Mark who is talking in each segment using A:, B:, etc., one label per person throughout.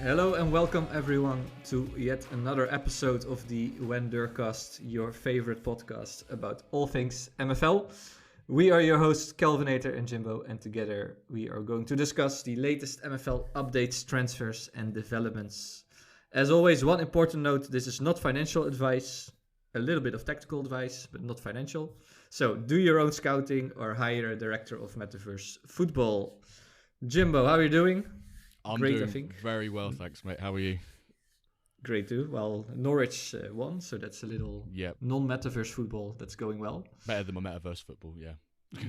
A: Hello and welcome everyone to yet another episode of the Wendercast, your favorite podcast about all things MFL. We are your hosts Kelvinator and Jimbo, and together we are going to discuss the latest MFL updates, transfers and developments. As always, one important note, this is not financial advice, a little bit of tactical advice, but not financial. So do your own scouting or hire a director of Metaverse Football. Jimbo, how are you doing?
B: I'm
A: Great,
B: doing
A: I think.
B: very well, thanks, mate. How are you?
A: Great too. Well, Norwich won, so that's a little non-metaverse football that's going well.
B: Better than my metaverse football, yeah.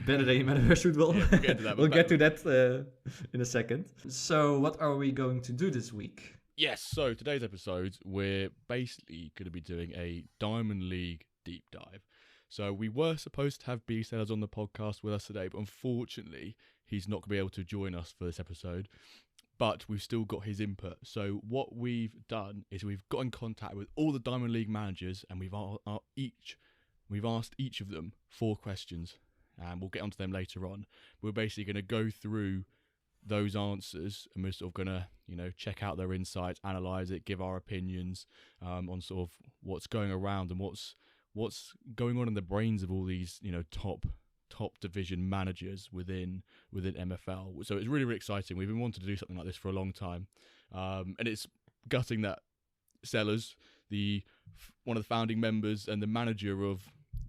A: Better than your metaverse football.
B: Yeah, we'll get to that.
A: We'll get to that in a second. So, what are we going to do this week?
B: Yes, so today's episode, we're basically going to be doing a Diamond League deep dive. So we were supposed to have B Sellers on the podcast with us today, but unfortunately, he's not going to be able to join us for this episode. But we've still got his input. So what we've done is we've got in contact with all the Diamond League managers, and we've asked each of them 4 questions, and we'll get onto them later on. We're basically going to go through those answers, and we're sort of going to, check out their insights, analyze it, give our opinions on sort of what's going around and what's going on in the brains of all these, top division managers within MFL. So it's really, really exciting. We've been wanting to do something like this for a long time. And it's gutting that Sellers, one of the founding members and the manager of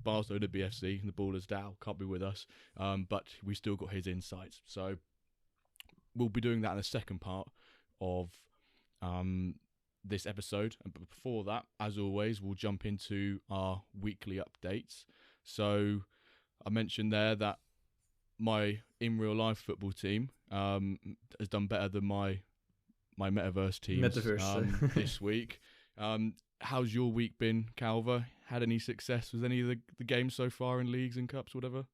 B: Barcelona BFC and the Ballers DAO, can't be with us. But we still got his insights. So we'll be doing that in the second part of this episode. But before that, as always, we'll jump into our weekly updates. So I mentioned there that my in real life football team has done better than my metaverse teams this week. How's your week been, Calva? Had any success with any of the games so far in leagues and cups, whatever?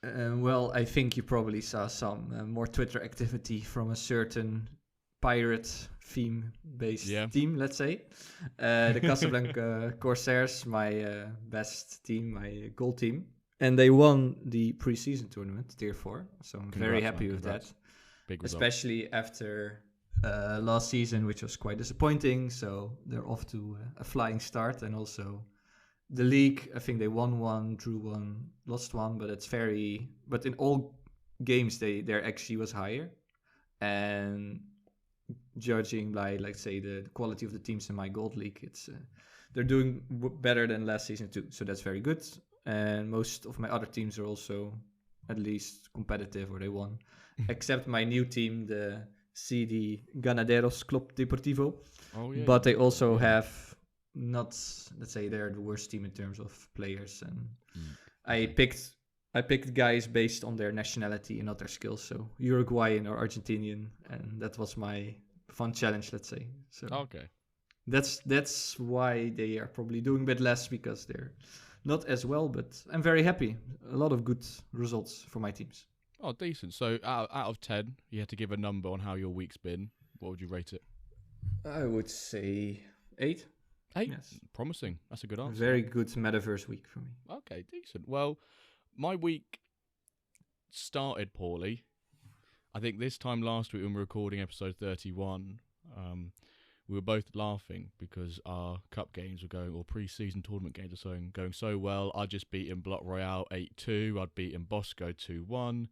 A: Well, I think you probably saw some more Twitter activity from a certain pirate theme-based team, let's say. The Casablanca Corsairs, my best team, my gold team. And they won the preseason tournament, Tier 4. So I'm very happy with that.
B: Big result.
A: Especially after last season, which was quite disappointing. So they're off to a flying start. And also the league, I think they won 1, drew 1, lost 1. But in all games, their XG was higher. And judging by, let's say, the quality of the teams in my gold league, they're doing better than last season too. So that's very good. And most of my other teams are also at least competitive, or they won. Except my new team, the CD Ganaderos Club Deportivo.
B: Oh, yeah.
A: But they also have not, let's say, they're the worst team in terms of players. And I picked guys based on their nationality and not their skills. So Uruguayan or Argentinian. And that was my fun challenge, let's say. So
B: okay.
A: That's why they are probably doing a bit less, because they're not as well, but I'm very happy. A lot of good results for my teams.
B: Oh, decent. So out of 10, you had to give a number on how your week's been. What would you rate it?
A: I would say 8.
B: 8?
A: Yes.
B: Promising. That's a good answer.
A: Very good metaverse week for me.
B: Okay, decent. Well, my week started poorly. I think this time last week when we were recording episode 31, we were both laughing because our cup games were going, or pre-season tournament games were going so well. I'd just beaten Block Royale 8-2. I'd beaten Bosco 2-1.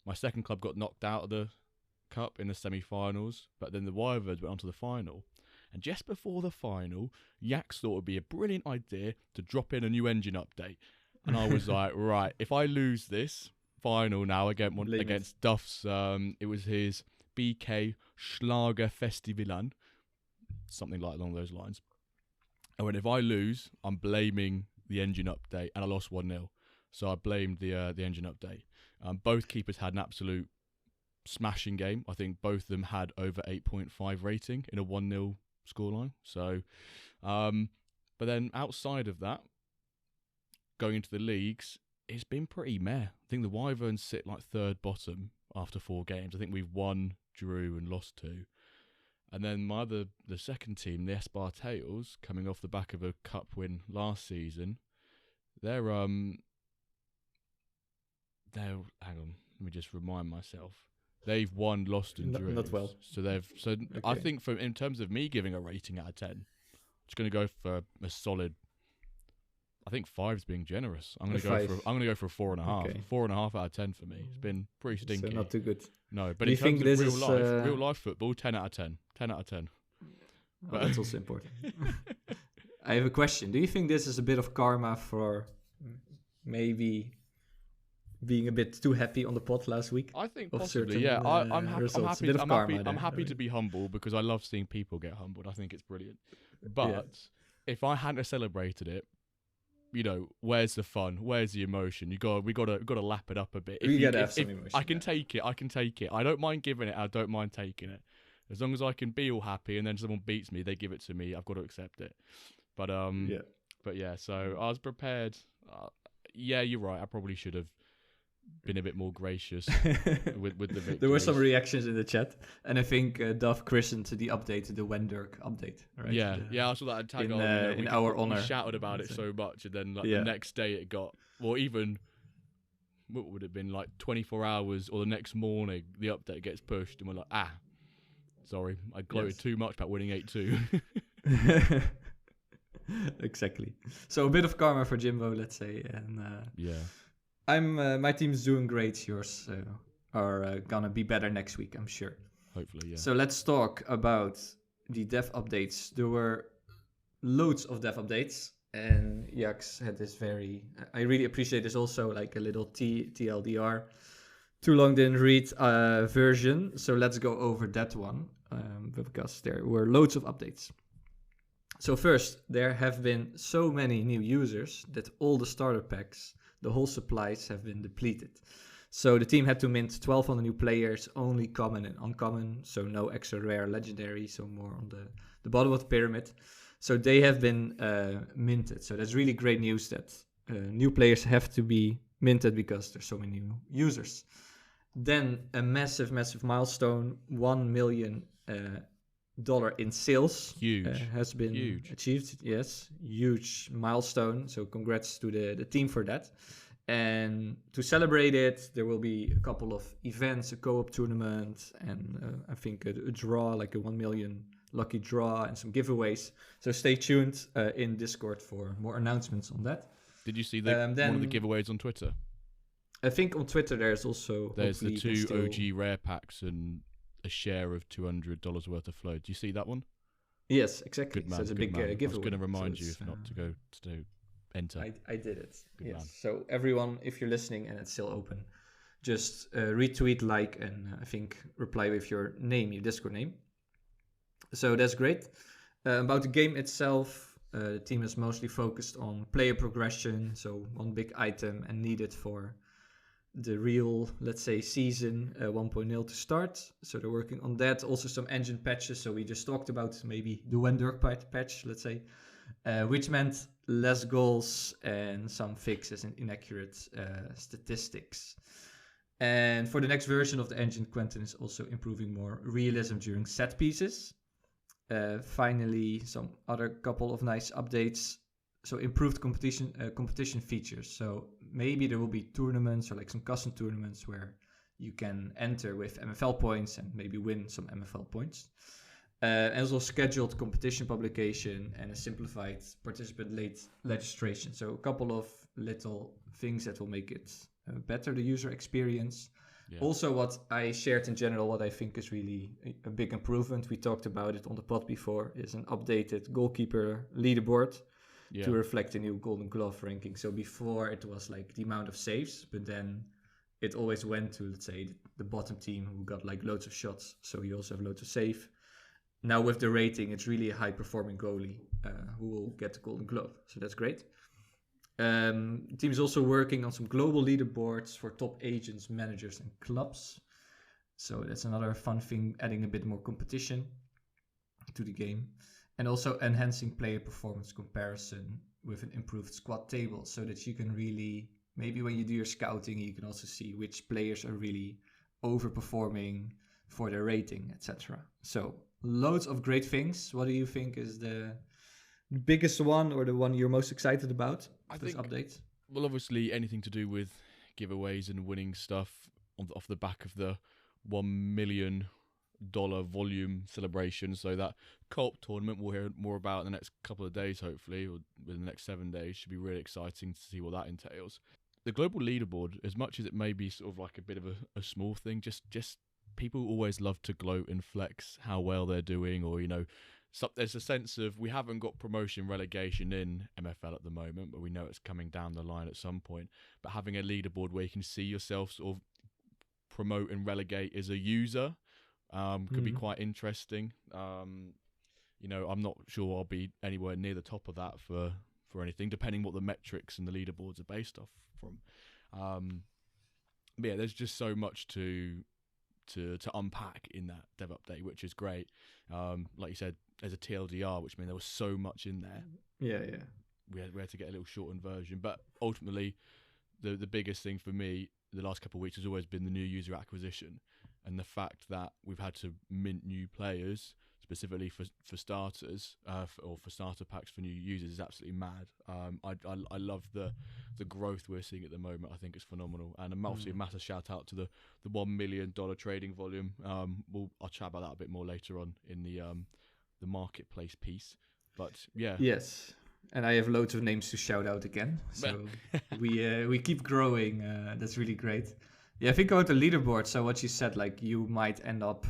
B: My second club got knocked out of the cup in the semi-finals, but then the Wyverns went on to the final. And just before the final, Yax thought it would be a brilliant idea to drop in a new engine update. And I was like, right, if I lose this final now against Duff's, it was his BK Schlager Festivalan, something like along those lines. And when if I lose, I'm blaming the engine update, and I lost 1-0. So I blamed the engine update. Both keepers had an absolute smashing game. I think both of them had over 8.5 rating in a 1-0 scoreline. So, but then outside of that, going into the leagues, it's been pretty meh. I think the Wyverns sit like third bottom after 4 games. I think we've won, drew, and lost 2. And then the second team, the Espartails, coming off the back of a cup win last season, they're hang on, let me just remind myself. They've won, lost, and drew.
A: Not well.
B: So I think in terms of me giving a rating out of 10, I'm just going to go for a solid. I think 5's being generous. I'm going to go for a 4.5.
A: Okay.
B: 4.5 out of 10 for me. It's been pretty stinky.
A: So not too good.
B: No, but
A: Do
B: in
A: you think
B: terms
A: this
B: of
A: is
B: real life football, 10 out of 10. 10 out of 10.
A: Oh, that's also important. I have a question. Do you think this is a bit of karma for maybe being a bit too happy on the pod last week?
B: I think
A: of
B: possibly,
A: certain,
B: yeah. I'm happy.
A: results.
B: I'm
A: A bit of
B: happy.
A: karma
B: I'm
A: there,
B: happy
A: I
B: to
A: mean.
B: be humble because I love seeing people get humbled. I think it's brilliant. But if I hadn't celebrated it, you know, where's the fun? Where's the emotion? We gotta lap it up a bit.
A: We gotta have some emotion.
B: I can take it. I can take it. I don't mind giving it. I don't mind taking it. As long as I can be all happy, and then someone beats me, they give it to me. I've got to accept it. But yeah. So I was prepared. Yeah, you're right. I probably should have been a bit more gracious with the victories.
A: There were some reactions in the chat, and I think Duff christened the update the Wendirk update. Right?
B: Yeah, I saw that tag
A: in our honor.
B: We shouted about it so much, and then the next day it got, or even what would it have been, like 24 hours, or the next morning the update gets pushed, and we're like, sorry, I gloated too much about winning 8-2.
A: Exactly. So a bit of karma for Jimbo, let's say, and my team's doing great. Yours are gonna be better next week, I'm sure.
B: Hopefully, yeah.
A: So let's talk about the dev updates. There were loads of dev updates, and Jax had this I really appreciate this also, like a little TLDR. Too long didn't read version. So let's go over that one because there were loads of updates. So first, there have been so many new users that all the starter packs, the whole supplies have been depleted. So the team had to mint 1,200 new players, only common and uncommon, so no extra rare legendary, so more on the bottom of the pyramid. So they have been minted. So that's really great news that new players have to be minted because there's so many new users. Then a massive milestone, $1 million in sales has been achieved. Yes, huge milestone. So congrats to the team for that. And to celebrate it, there will be a couple of events, a co-op tournament, and I think a draw, like a 1 million lucky draw, and some giveaways. So stay tuned in Discord for more announcements on that.
B: Did you see one of the giveaways on Twitter?
A: I think on Twitter there's
B: the 2 OG rare packs and a share of $200 worth of flow. Do you see that one?
A: Yes, exactly.
B: Good man,
A: so it's a big giveaway.
B: I was going to remind you if not to go to enter.
A: I did it.
B: Good
A: yes.
B: Man.
A: So everyone, if you're listening and it's still open, just retweet, like, and I think reply with your name, your Discord name. So that's great. About the game itself, the team is mostly focused on player progression. So one big item and needed for the real, let's say, season 1.0 to start. So they're working on that. Also some engine patches. So we just talked about maybe the Wendirk patch, let's say, which meant less goals and some fixes and inaccurate statistics. And for the next version of the engine, Quentin is also improving more realism during set pieces. Finally, some other couple of nice updates. So improved competition features. So maybe there will be tournaments or like some custom tournaments where you can enter with MFL points and maybe win some MFL points. And also scheduled competition publication and a simplified participant late registration. So a couple of little things that will make it better, the user experience. Yeah. Also, what I shared in general, what I think is really a big improvement, we talked about it on the pod before, is an updated goalkeeper leaderboard to reflect the new Golden Glove ranking. So before it was like the amount of saves, but then it always went to, let's say, the bottom team who got like loads of shots. So you also have loads of save. Now with the rating, it's really a high-performing goalie who will get the Golden Glove. So that's great. The team is also working on some global leaderboards for top agents, managers, and clubs. So that's another fun thing, adding a bit more competition to the game. And also enhancing player performance comparison with an improved squad table so that you can really, maybe when you do your scouting, you can also see which players are really overperforming for their rating, etc. So loads of great things. What do you think is the biggest one or the one you're most excited about this update?
B: Well, obviously anything to do with giveaways and winning stuff off the back of the $1 million volume celebration. So that co-op tournament we'll hear more about in the next couple of days, hopefully, or within the next 7 days. Should be really exciting to see what that entails. The global leaderboard, as much as it may be sort of like a bit of a small thing, just people always love to gloat and flex how well they're doing, or there's a sense of we haven't got promotion relegation in MFL at the moment, but we know it's coming down the line at some point. But having a leaderboard where you can see yourself sort of promote and relegate as a user could be quite interesting. I'm not sure I'll be anywhere near the top of that for anything, depending what the metrics and the leaderboards are based off from. But yeah, there's just so much to unpack in that dev update, which is great. Like you said, there's a TLDR, which means there was so much in there.
A: Yeah.
B: We had to get a little shortened version, but ultimately, the biggest thing for me the last couple of weeks has always been the new user acquisition, and the fact that we've had to mint new players specifically for starters, or for starter packs for new users is absolutely mad. I love the growth we're seeing at the moment. I think it's phenomenal, and obviously a massive shout out to the $1 million trading volume. I'll chat about that a bit more later on in the marketplace piece. But yeah,
A: yes, and I have loads of names to shout out again. So we keep growing. That's really great. Yeah, think about the leaderboard. So what you said, like you might end up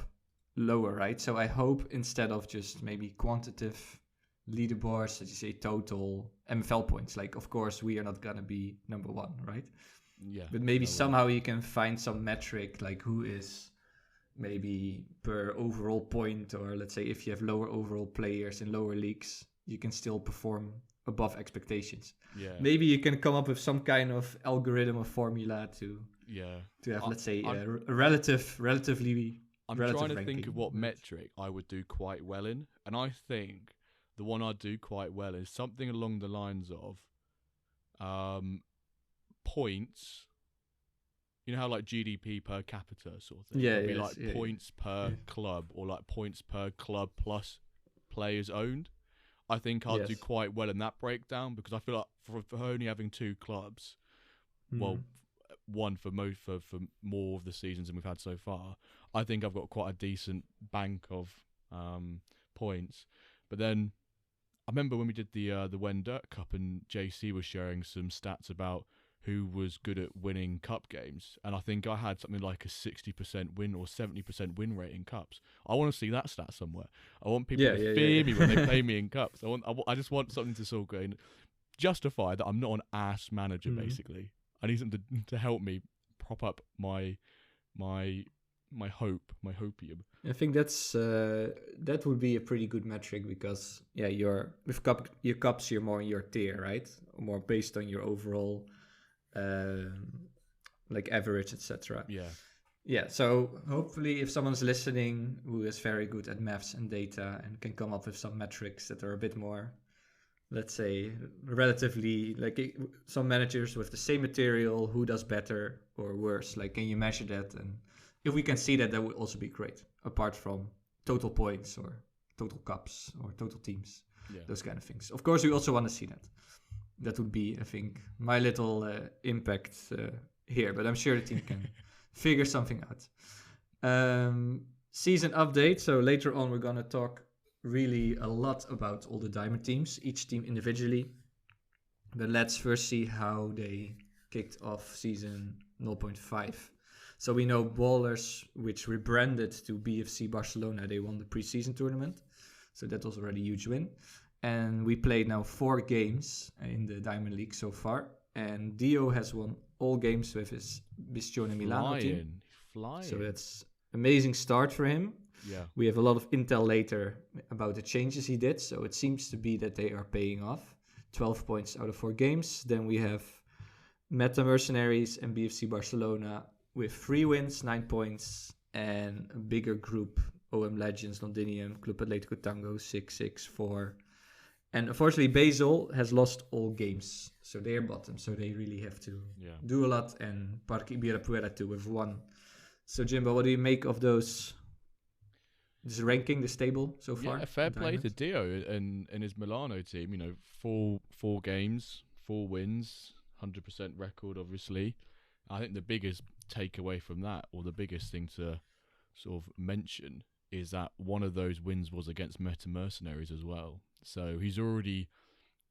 A: lower, right? So I hope instead of just maybe quantitative leaderboards, that you say total MFL points, like of course we are not gonna be number one, right?
B: Yeah.
A: But maybe somehow you can find some metric, like who is maybe per overall point, or let's say if you have lower overall players in lower leagues, you can still perform above expectations.
B: Yeah.
A: Maybe you can come up with some kind of algorithm or formula to have, let's say, a relatively.
B: I'm trying to think of what metric I would do quite well in, and I think the one I'd do quite well is something along the lines of points. You know how like GDP per capita sort of thing?
A: Yeah,
B: it'd be like points per club, or like points per club plus players owned. I think I'd do quite well in that breakdown, because I feel like for only having 2 clubs, well, one for more of the seasons than we've had so far, I think I've got quite a decent bank of points. But then I remember when we did the When Dirt Cup, and JC was sharing some stats about who was good at winning cup games, and I think I had something like a 60% win or 70% win rate in cups. I want to see that stat somewhere. I want people to fear me when they play me in cups. I just want something to sort of justify that I'm not an ass manager. Basically, I need something to help me prop up my hopium.
A: I think that would be a pretty good metric, because your cups, you're more in your tier, right? More based on your overall like average, etc. Yeah, so hopefully if someone's listening who is very good at maths and data and can come up with some metrics that are a bit more, let's say, relatively, like some managers with the same material, who does better or worse, like can you measure that? And if we can see that, that would also be great, apart from total points or total cups or total teams, those kind of things. Of course, we also want to see that. That would be, I think, my little impact here, but I'm sure the team can figure something out. Season update. So later on, we're going to talk really a lot about all the Diamond teams, each team individually. But let's first see how they kicked off season 0.5. So we know Ballers, which rebranded to BFC Barcelona, they won the preseason tournament. So that was already a huge win. And we played now 4 games in the Diamond League so far. And Dio has won all games with his Bistione Milano team.
B: Flying.
A: So that's amazing start for him.
B: Yeah.
A: We have a lot of intel later about the changes he did. So it seems to be that they are paying off. 12 points out of 4 games. Then we have Meta Mercenaries and BFC Barcelona with 3 wins, 9 points. And a bigger group, OM Legends, Londinium, Club Atletico Tango, 6-6-4. And unfortunately, Basel has lost all games. So they are bottom. So they really have to do a lot. And Parque Ibirapuera too with 1. So Jimbo, what do you make of this ranking, this table so far?
B: Yeah, fair play to Dio and his Milano team. 4 games, 4 wins, 100% record, obviously. I think the biggest takeaway from that, or the biggest thing to sort of mention is that one of those wins was against Meta Mercenaries as well. So he's already,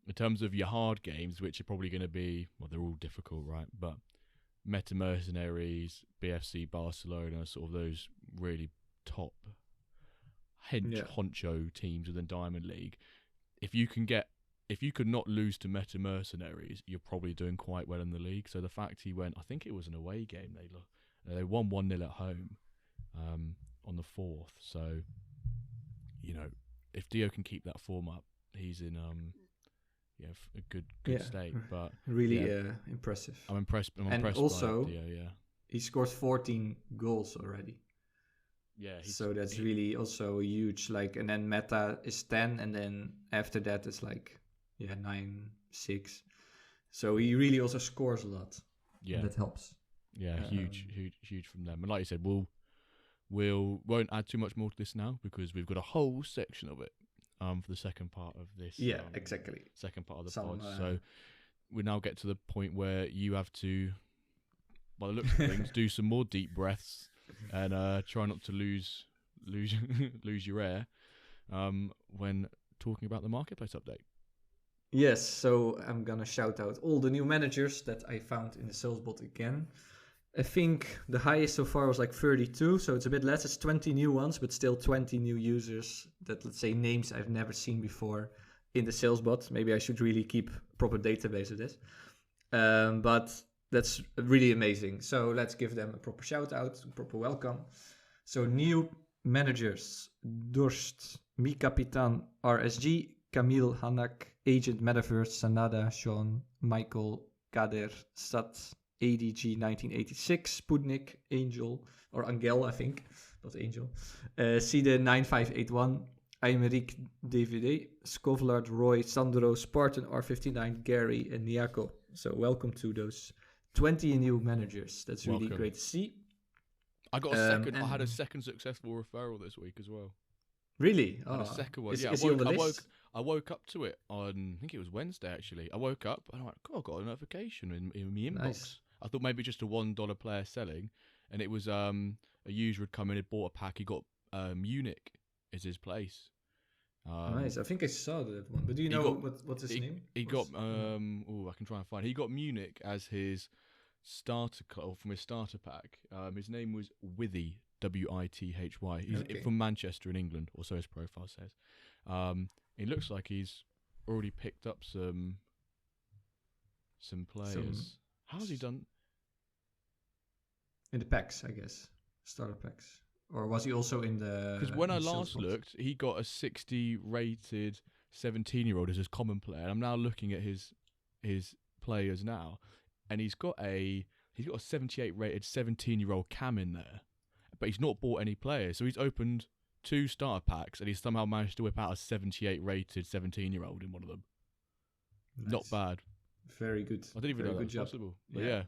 B: in terms of your hard games, which are probably going to be, well, they're all difficult, right? But Meta Mercenaries, BFC Barcelona, sort of those really top honcho teams within Diamond League. If you could not lose to Meta Mercenaries, you're probably doing quite well in the league. So the fact he went, I think it was an away game, they won 1-0 at home on the 4th. So, if Dio can keep that form up, he's in a good state. But
A: really impressive.
B: I'm impressed.
A: And also,
B: by Dio,
A: he scored 14 goals already.
B: Yeah.
A: So that's really also huge. And then Meta is 10, and then after that it's 9, 6. So he really also scores a lot.
B: Yeah,
A: that helps.
B: Yeah, huge from them. And like you said, won't add too much more to this now because we've got a whole section of it for the second part of this.
A: Yeah, exactly.
B: Second part of the pod. So we now get to the point where you have to, by the looks of things, do some more deep breaths and try not to lose your air when talking about the marketplace update.
A: Yes, so I'm gonna shout out all the new managers that I found in the sales bot again. I think the highest so far was 32, so it's a bit less. It's 20 new ones, but still 20 new users that, let's say, names I've never seen before in the sales bot. Maybe I should really keep a proper database of this. But that's really amazing. So let's give them a proper shout out, proper welcome. So new managers: Dorst, Mi Kapitan, RSG, Camille, Hanak, Agent Metaverse, Sanada, Sean, Michael, Kader, Sat, ADG 1986, Sputnik, Angel, or Angel, I think, not Angel, Side 9581, Aymeric DVD, Skovlard, Roy, Sandro, Spartan R59, Gary, and Niako. So welcome to those 20 new managers. That's really great to see.
B: I got a second. I had a second successful referral this week as well.
A: Really?
B: I had a second one.
A: Is
B: yeah,
A: he on the list?
B: I woke up to it on, I think it was Wednesday actually. I woke up and I'm like, God, I got a notification in my inbox.
A: Nice.
B: I thought maybe just a $1 player selling, and it was a user had come in and bought a pack. He got Munich is his place.
A: Nice. I think I saw that one. But do you know what's his name?
B: He got I can try and find. He got Munich as his starter from his starter pack. His name was Withy, Withy. He's from Manchester in England, or so his profile says. It looks like he's already picked up some players. How's he done?
A: In the packs, I guess. Starter packs. Or was he also in the...
B: Because when I last looked, he got a 60 rated 17-year-old as his common player. And I'm now looking at his players now, and he's got a 78 rated 17-year-old Cam in there, but he's not bought any players. So he's opened 2 starter packs, and he's somehow managed to whip out a 78 rated 17-year-old in one of them. Nice. Not bad.
A: Very good.
B: I didn't even know that was possible. But yeah.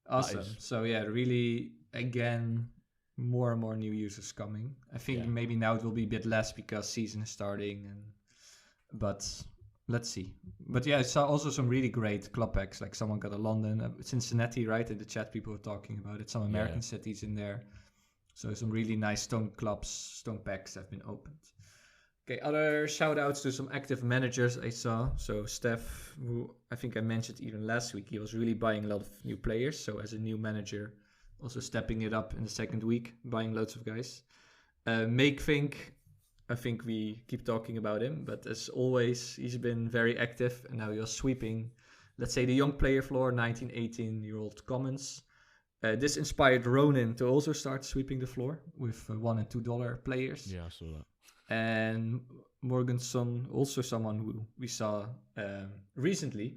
A: Awesome. So really, again, more and more new users coming. I think maybe now it will be a bit less because season is starting, but let's see. But yeah, I saw also some really great club packs. Like someone got a London, Cincinnati, right? In the chat, people were talking about it. Some American cities in there. So some really nice stone packs have been opened. Okay, other shout outs to some active managers I saw. So Steph, who I think I mentioned even last week, he was really buying a lot of new players. So as a new manager, also stepping it up in the second week, buying loads of guys. Make Fink, I think we keep talking about him, but as always, he's been very active, and now he was sweeping, let's say, the young player floor, 19, 18-year-old commons. This inspired Ronin to also start sweeping the floor with $1 and $2 players.
B: Yeah, I saw that.
A: And Morganson, also someone who we saw recently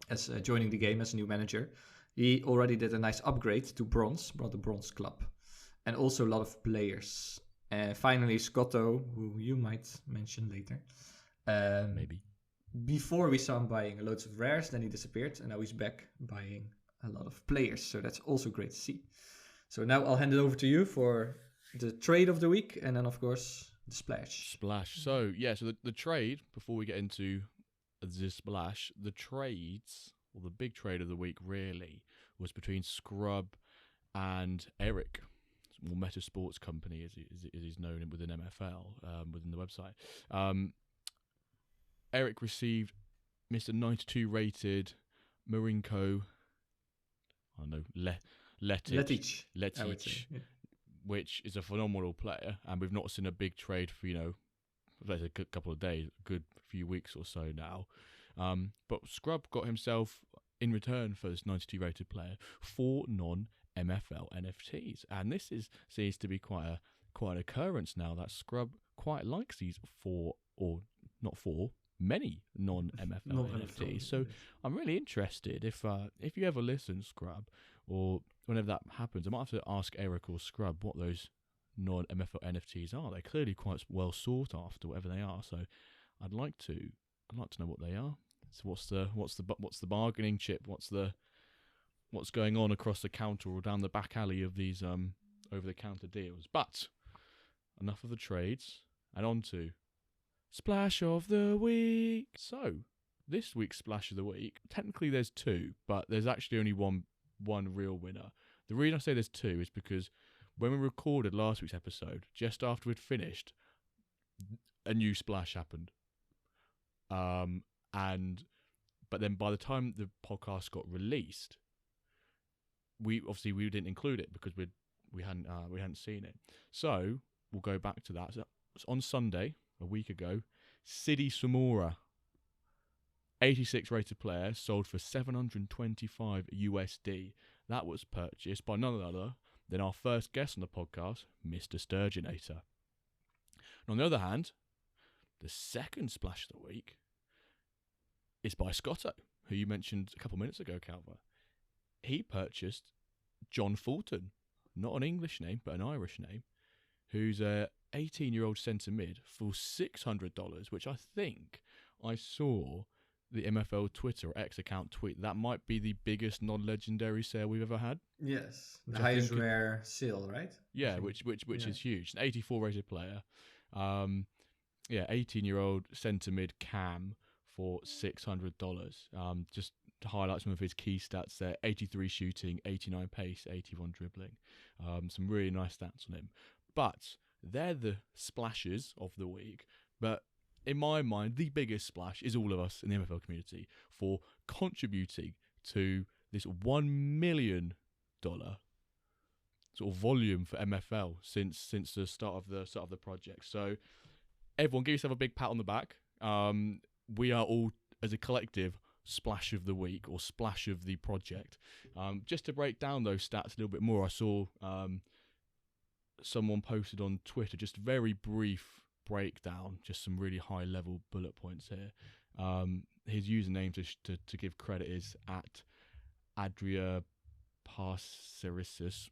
A: as joining the game as a new manager. He already did a nice upgrade to bronze, brought the bronze club, and also a lot of players. And finally, Scotto, who you might mention later.
B: Maybe.
A: Before we saw him buying loads of rares, then he disappeared, and now he's back buying a lot of players. So that's also great to see. So now I'll hand it over to you for the trade of the week, and then of course the splash.
B: So the trade, before we get into the splash, the trades, or the big trade of the week really, was between Scrub and Eric. or Meta Sports Company, as he's known within MFL, within the website. Eric received Mr. 92 rated Marinko, I don't know, Letic,
A: Yeah.
B: which is a phenomenal player, and we've not seen a big trade for, a good couple of days, a good few weeks or so now. But Scrub got himself, in return for this 92 rated player, 4 non-MFL NFTs. And this seems to be quite an occurrence now, that Scrub quite likes these many non-MFL NFTs. So I'm really interested, if you ever listen, Scrub, or whenever that happens, I might have to ask Eric or Scrub what those non-MFL NFTs are. They're clearly quite well sought after, whatever they are. So I'd like to know what they are. So what's the bargaining chip? What's going on across the counter or down the back alley of these over-the-counter deals? But enough of the trades, and on to Splash of the Week. So this week's Splash of the Week, technically there's 2, but there's actually only one real winner. The reason I say there's 2 is because when we recorded last week's episode, just after we'd finished, a new splash happened. But then by the time the podcast got released, we didn't include it because we hadn't seen it. So we'll go back to that. So on Sunday, a week ago, Sidi Samora, 86 rated player, sold for $725 USD. That was purchased by none other than our first guest on the podcast, Mr. Sturgeonator. And on the other hand, the second splash of the week is by Scotto, who you mentioned a couple minutes ago, Calver. He purchased John Fulton, not an English name, but an Irish name, who's a 18-year-old centre mid for $600, which I think I saw the MFL Twitter or X account tweet. That might be the biggest non-legendary sale we've ever had.
A: Yes, the highest rare sale, right?
B: Yeah, which is huge. An 84 rated player. 18-year-old centre mid Cam for $600. Just to highlight some of his key stats there: 83 shooting, 89 pace, 81 dribbling. Some really nice stats on him. But they're the splashes of the week. But in my mind, the biggest splash is all of us in the MFL community for contributing to this $1 million sort of volume for MFL since the start of the project. So everyone, give yourself a big pat on the back. We are all, as a collective, splash of the week or splash of the project. Just to break down those stats a little bit more, I saw someone posted on Twitter just very brief breakdown, just some really high level bullet points here. His username to give credit is at Adria Parcerisis,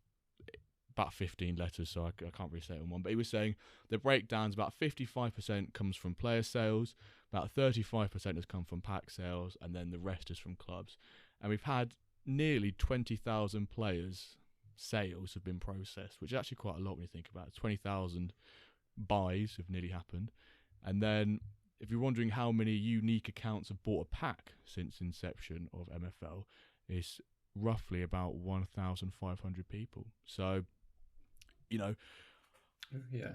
B: about 15 letters, so I can't really say it in one, but he was saying the breakdown's about 55% comes from player sales, about 35% has come from pack sales, and then the rest is from clubs. And we've had nearly 20,000 players sales have been processed, which is actually quite a lot when you think about it. 20,000 buys have nearly happened. And then if you're wondering how many unique accounts have bought a pack since inception of MFL, it's roughly about 1,500 people. So,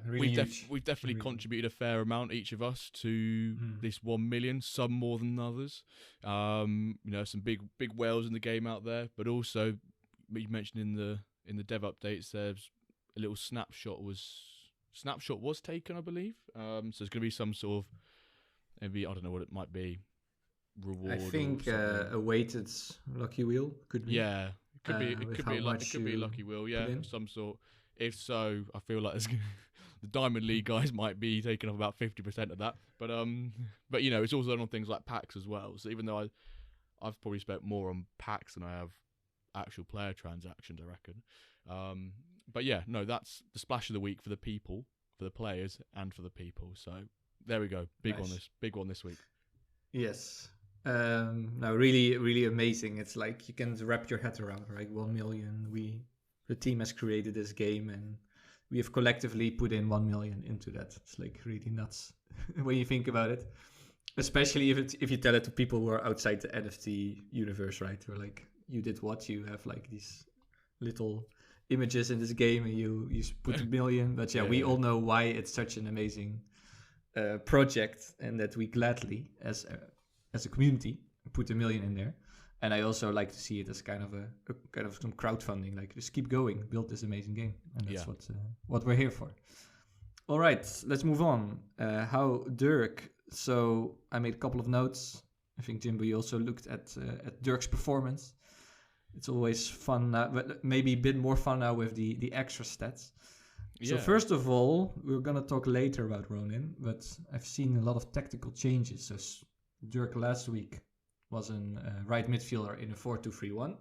A: really
B: we've definitely contributed a fair amount, each of us, to this 1 million, some more than others. Some big whales in the game out there, but also you mentioned in the dev updates, there's a little snapshot was taken, I believe. So there's going to be some sort of, maybe, I don't know what it might be, reward.
A: I think a weighted lucky wheel could be.
B: Yeah, it could be a lucky wheel. Yeah, of some sort. If so, I feel like the Diamond League guys might be taking up about 50% of that. But it's also on things like packs as well. So even though I've probably spent more on packs than I have actual player transactions, I reckon. But yeah, no, that's the splash of the week for the people, for the players, and for the people. So there we go. Big one this week.
A: Yes. No, really, really amazing. It's like you can wrap your head around, right? 1 million. The team has created this game, and we have collectively put in 1 million into that. It's like really nuts when you think about it. Especially if you tell it to people who are outside the NFT universe, right? Who are like, you did what? You have like these little images in this game and you put a million. But we all know why it's such an amazing project, and that we gladly, as a community, put a million in there. And I also like to see it as kind of some crowdfunding, like just keep going, build this amazing game, and that's what we're here for. All right, let's move on. How Dirk? So I made a couple of notes. I think Jimbo, you also looked at Dirk's performance. It's always fun, but maybe a bit more fun now with the extra stats. So first of all, we're gonna talk later about Ronin, but I've seen a lot of tactical changes. So Dirk last week was a right midfielder in a 4-2-3-1,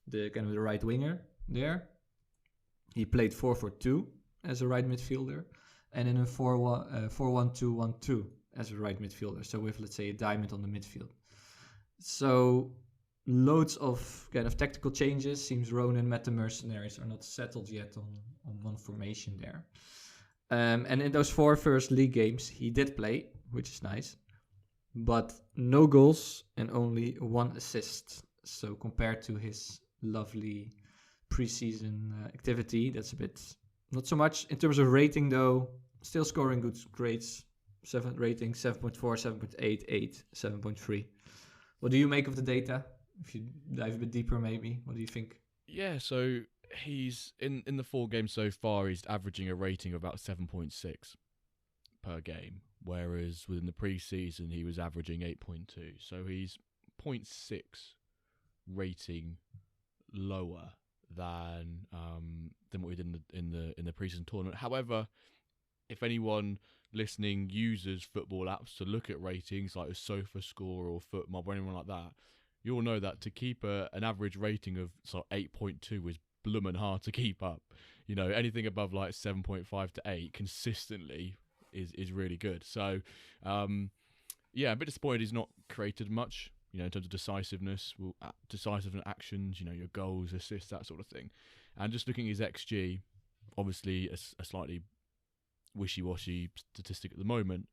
A: the kind of the right winger there. He played 4-4-2 as a right midfielder, and in a 4-1-2-1-2 as a right midfielder. So with, let's say, a diamond on the midfield. So loads of kind of tactical changes. Seems Ronin met the mercenaries are not settled yet on one formation there. And in those 4 first league games, he did play, which is nice. But no goals and only 1 assist. So compared to his lovely preseason activity, that's a bit not so much. In terms of rating, though, still scoring good grades. 7 rating, 7.4, 7.8, 8, 7.3. What do you make of the data? If you dive a bit deeper, maybe, what do you think?
B: Yeah, so he's in the 4 games so far, he's averaging a rating of about 7.6 per game, whereas within the pre-season he was averaging 8.2. So he's 0.6 rating lower than what we did in the pre-season tournament. However, if anyone listening uses football apps to look at ratings like a SofaScore or FootMob or anyone like that, you'll know that to keep an average rating of sort of 8.2 is bloomin' hard to keep up. You know, anything above like 7.5 to 8 consistently is really good. So, a bit disappointed he's not created much, you know, in terms of decisiveness, decisive actions, you know, your goals, assists, that sort of thing. And just looking at his XG, obviously a slightly wishy-washy statistic at the moment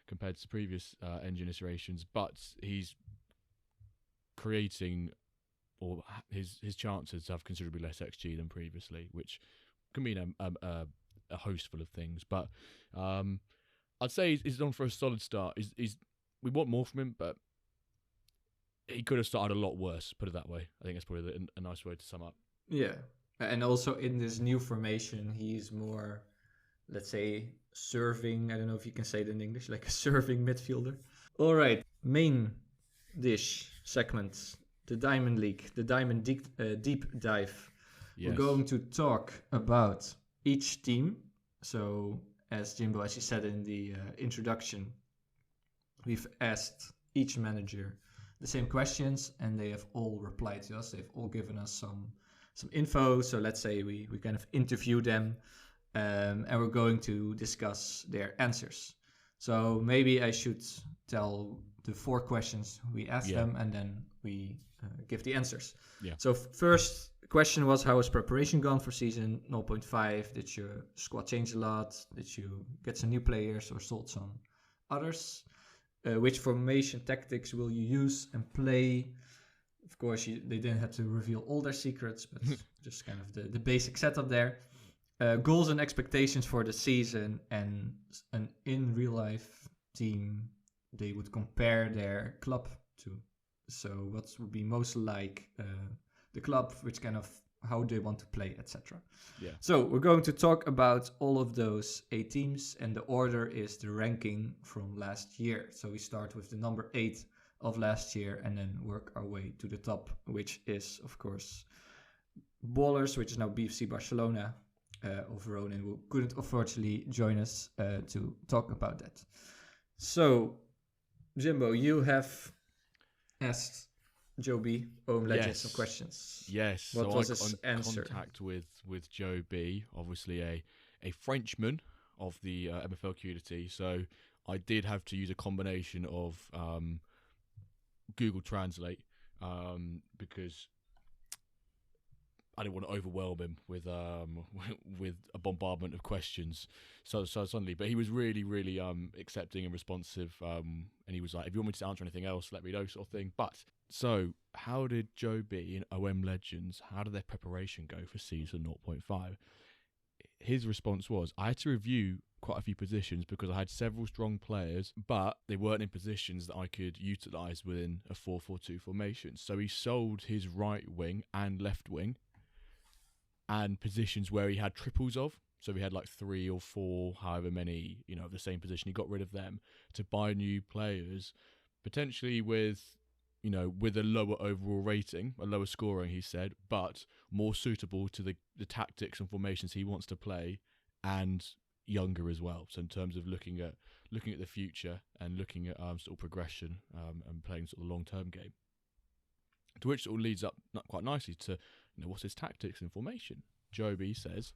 B: compared to previous engine iterations, but he's creating, or his chances have considerably less XG than previously, which can mean a host full of things. But I'd say he's on for a solid start. We want more from him, but he could have started a lot worse, put it that way. I think that's probably a nice way to sum up.
A: Yeah, and also in this new formation, he's more, let's say, serving. I don't know if you can say it in English, like a serving midfielder. All right, main dish segment, the Diamond League, the Diamond Deep Dive. Yes. We're going to talk about each team. So, as Jimbo, as you said in the introduction, we've asked each manager the same questions, and they have all replied to us. They've all given us some info. So let's say we kind of interview them, and we're going to discuss their answers. So maybe I should tell the 4 questions we asked them, and then we give the answers. Yeah. So first question was, how has preparation gone for season 0.5? Did your squad change a lot? Did you get some new players or sold some others? Which formation tactics will you use and play? Of course, they didn't have to reveal all their secrets, but just kind of the basic setup there. Goals and expectations for the season, and an in real life team they would compare their club to. So what would be most like the club, which kind of how they want to play, etc. Yeah. So we're going to talk about all of those 8 teams, and the order is the ranking from last year. So we start with the number 8 of last year and then work our way to the top, which is, of course, Ballers, which is now BFC Barcelona of Ronin, who couldn't unfortunately join us to talk about that. So, Jimbo, you have asked Joe B, OM Legends, some questions.
B: Yes.
A: What
B: so
A: was
B: I
A: his
B: got in
A: answer?
B: Contact with Joe B, obviously a Frenchman of the MFL community. So I did have to use a combination of Google Translate because I didn't want to overwhelm him with with a bombardment of questions. So suddenly, but he was really really accepting and responsive. And he was like, if you want me to answer anything else, let me know, sort of thing. But so, how did Joe B and OM Legends? How did their preparation go for season 0.5? His response was, I had to review quite a few positions because I had several strong players, but they weren't in positions that I could utilise within a 4-4-2 formation. So he sold his right wing and left wing and positions where he had triples of. So he had like 3 or 4, however many, of the same position. He got rid of them to buy new players, potentially with a lower overall rating, a lower scoring, he said, but more suitable to the tactics and formations he wants to play, and younger as well. So in terms of looking at the future and looking at sort of progression and playing sort of the long-term game. To which sort of leads up quite nicely to what's his tactics and formation. Joe B says,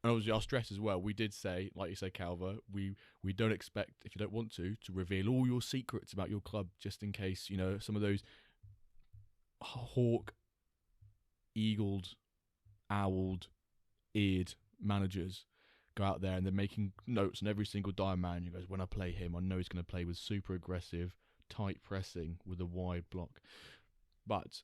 B: and obviously I'll stress as well, we did say, like you say, Calver, we don't expect, if you don't want to reveal all your secrets about your club, just in case, some of those hawk, eagled, owled, eared managers go out there and they're making notes on every single diamond. You goes, when I play him, I know he's going to play with super aggressive, tight pressing with a wide block. But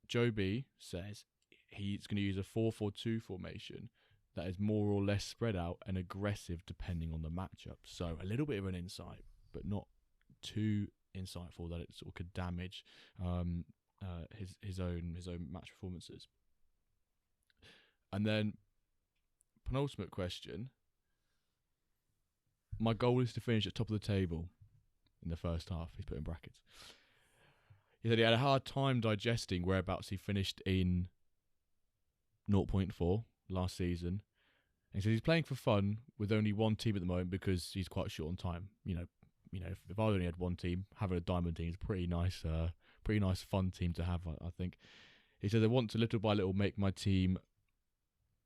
B: Joe B says he's going to use a 4-4-2 formation that is more or less spread out and aggressive depending on the matchup. So a little bit of an insight, but not too insightful that it sort of could damage his own match performances. And then penultimate question. My goal is to finish at top of the table in the first half. He's put in brackets. He said he had a hard time digesting whereabouts he finished in 0.4 last season. And he says he's playing for fun with only one team at the moment because he's quite short on time. If I only had one team, having a diamond team is pretty nice fun team to have, I think. He says I want to little by little make my team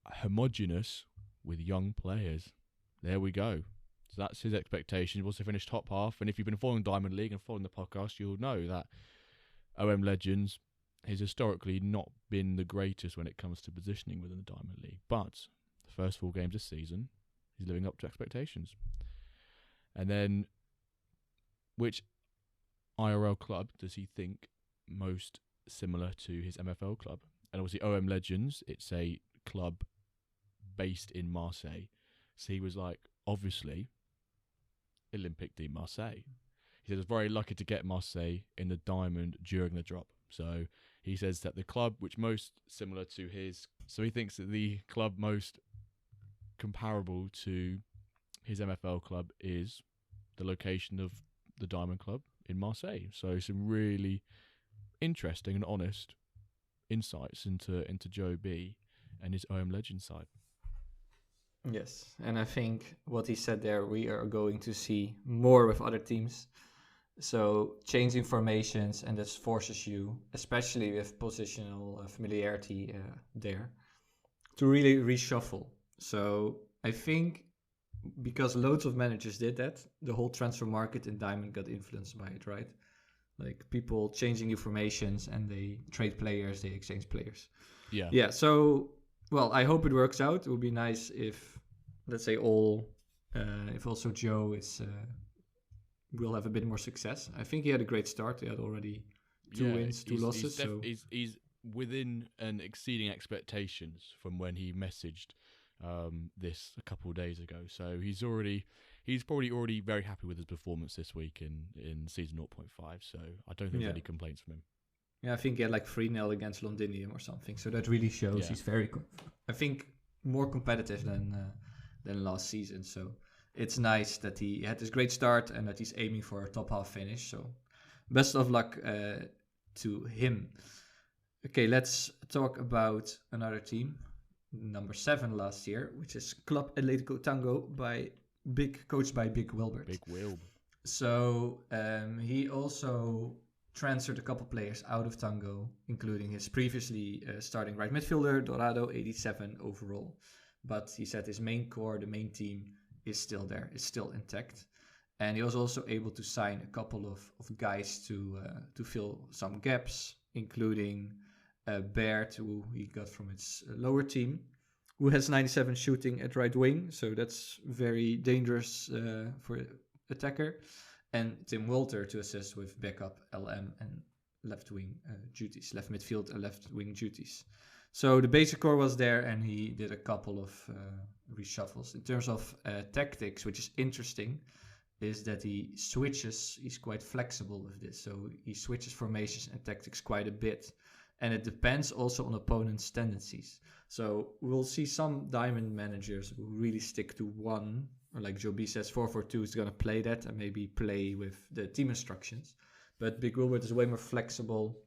B: homogenous with young players. There we go. So that's his expectation. He wants to finish top half. And if you've been following Diamond League and following the podcast, you'll know that OM Legends has historically not been the greatest when it comes to positioning within the Diamond League. But the first 4 games this season, he's living up to expectations. And then, which IRL club does he think most similar to his MFL club? And obviously OM Legends, it's a club based in Marseille. So he was like, obviously, Olympique de Marseille. He said, I was very lucky to get Marseille in the diamond during the drop. So he says that the club which most similar to his, so he thinks that the club most comparable to his MFL club is the location of the Diamond Club in Marseille. So some really interesting and honest insights into Joe B and his OM Legend side.
A: Yes, and I think what he said there, we are going to see more with other teams. So changing formations, and this forces you, especially with positional familiarity there, to really reshuffle. So I think because loads of managers did that, the whole transfer market in Diamond got influenced by it, right? Like people changing new formations and they trade players, they exchange players. Yeah. So, well, I hope it works out. It would be nice if, let's say, if also Joe will have a bit more success. I think he had a great start. He had already 2 wins, 2 losses.
B: He's within and exceeding expectations from when he messaged this a couple of days ago. So he's probably already very happy with his performance this week in season 0.5. So I don't think there's any complaints from him.
A: Yeah, I think he had like 3-0 against Londinium or something. So that really shows he's very, I think, more competitive than last season. So it's nice that he had this great start and that he's aiming for a top half finish. So best of luck to him. Okay, let's talk about another team, number 7 last year, which is Club Atlético Tango coached by Big Wilbert.
B: Big Wilb.
A: So he also transferred a couple players out of Tango, including his previously starting right midfielder, Dorado, 87 overall. But he said his main core, the main team, is still there, is still intact. And he was also able to sign a couple of guys to fill some gaps, including Baird, who he got from its lower team, who has 97 shooting at right wing, so that's very dangerous for attacker. And Tim Walter to assist with backup LM and left wing duties, left midfield and left wing duties. So the basic core was there, and he did a couple of reshuffles. In terms of tactics, which is interesting, is that he switches, he's quite flexible with this. So he switches formations and tactics quite a bit. And it depends also on opponents' tendencies. So we'll see some diamond managers who really stick to one, or like Joe B says, 4-4-2 is going to play that and maybe play with the team instructions. But Big Wilbert is way more flexible,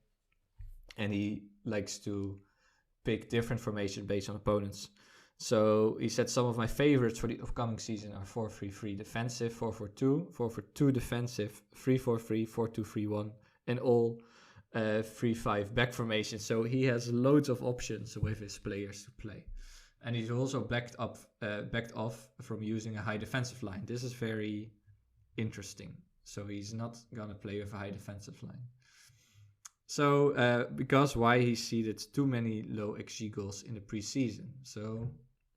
A: and he likes to pick different formations based on opponents. So he said some of my favorites for the upcoming season are 4-3-3 defensive, 4-4-2, 4-4-2 defensive, 3-4-3, 4-2-3-1, and all 3-5 back formation. So he has loads of options with his players to play. And he's also backed off from using a high defensive line. This is very interesting. So he's not going to play with a high defensive line. So because why he seeded too many low XG goals in the preseason. So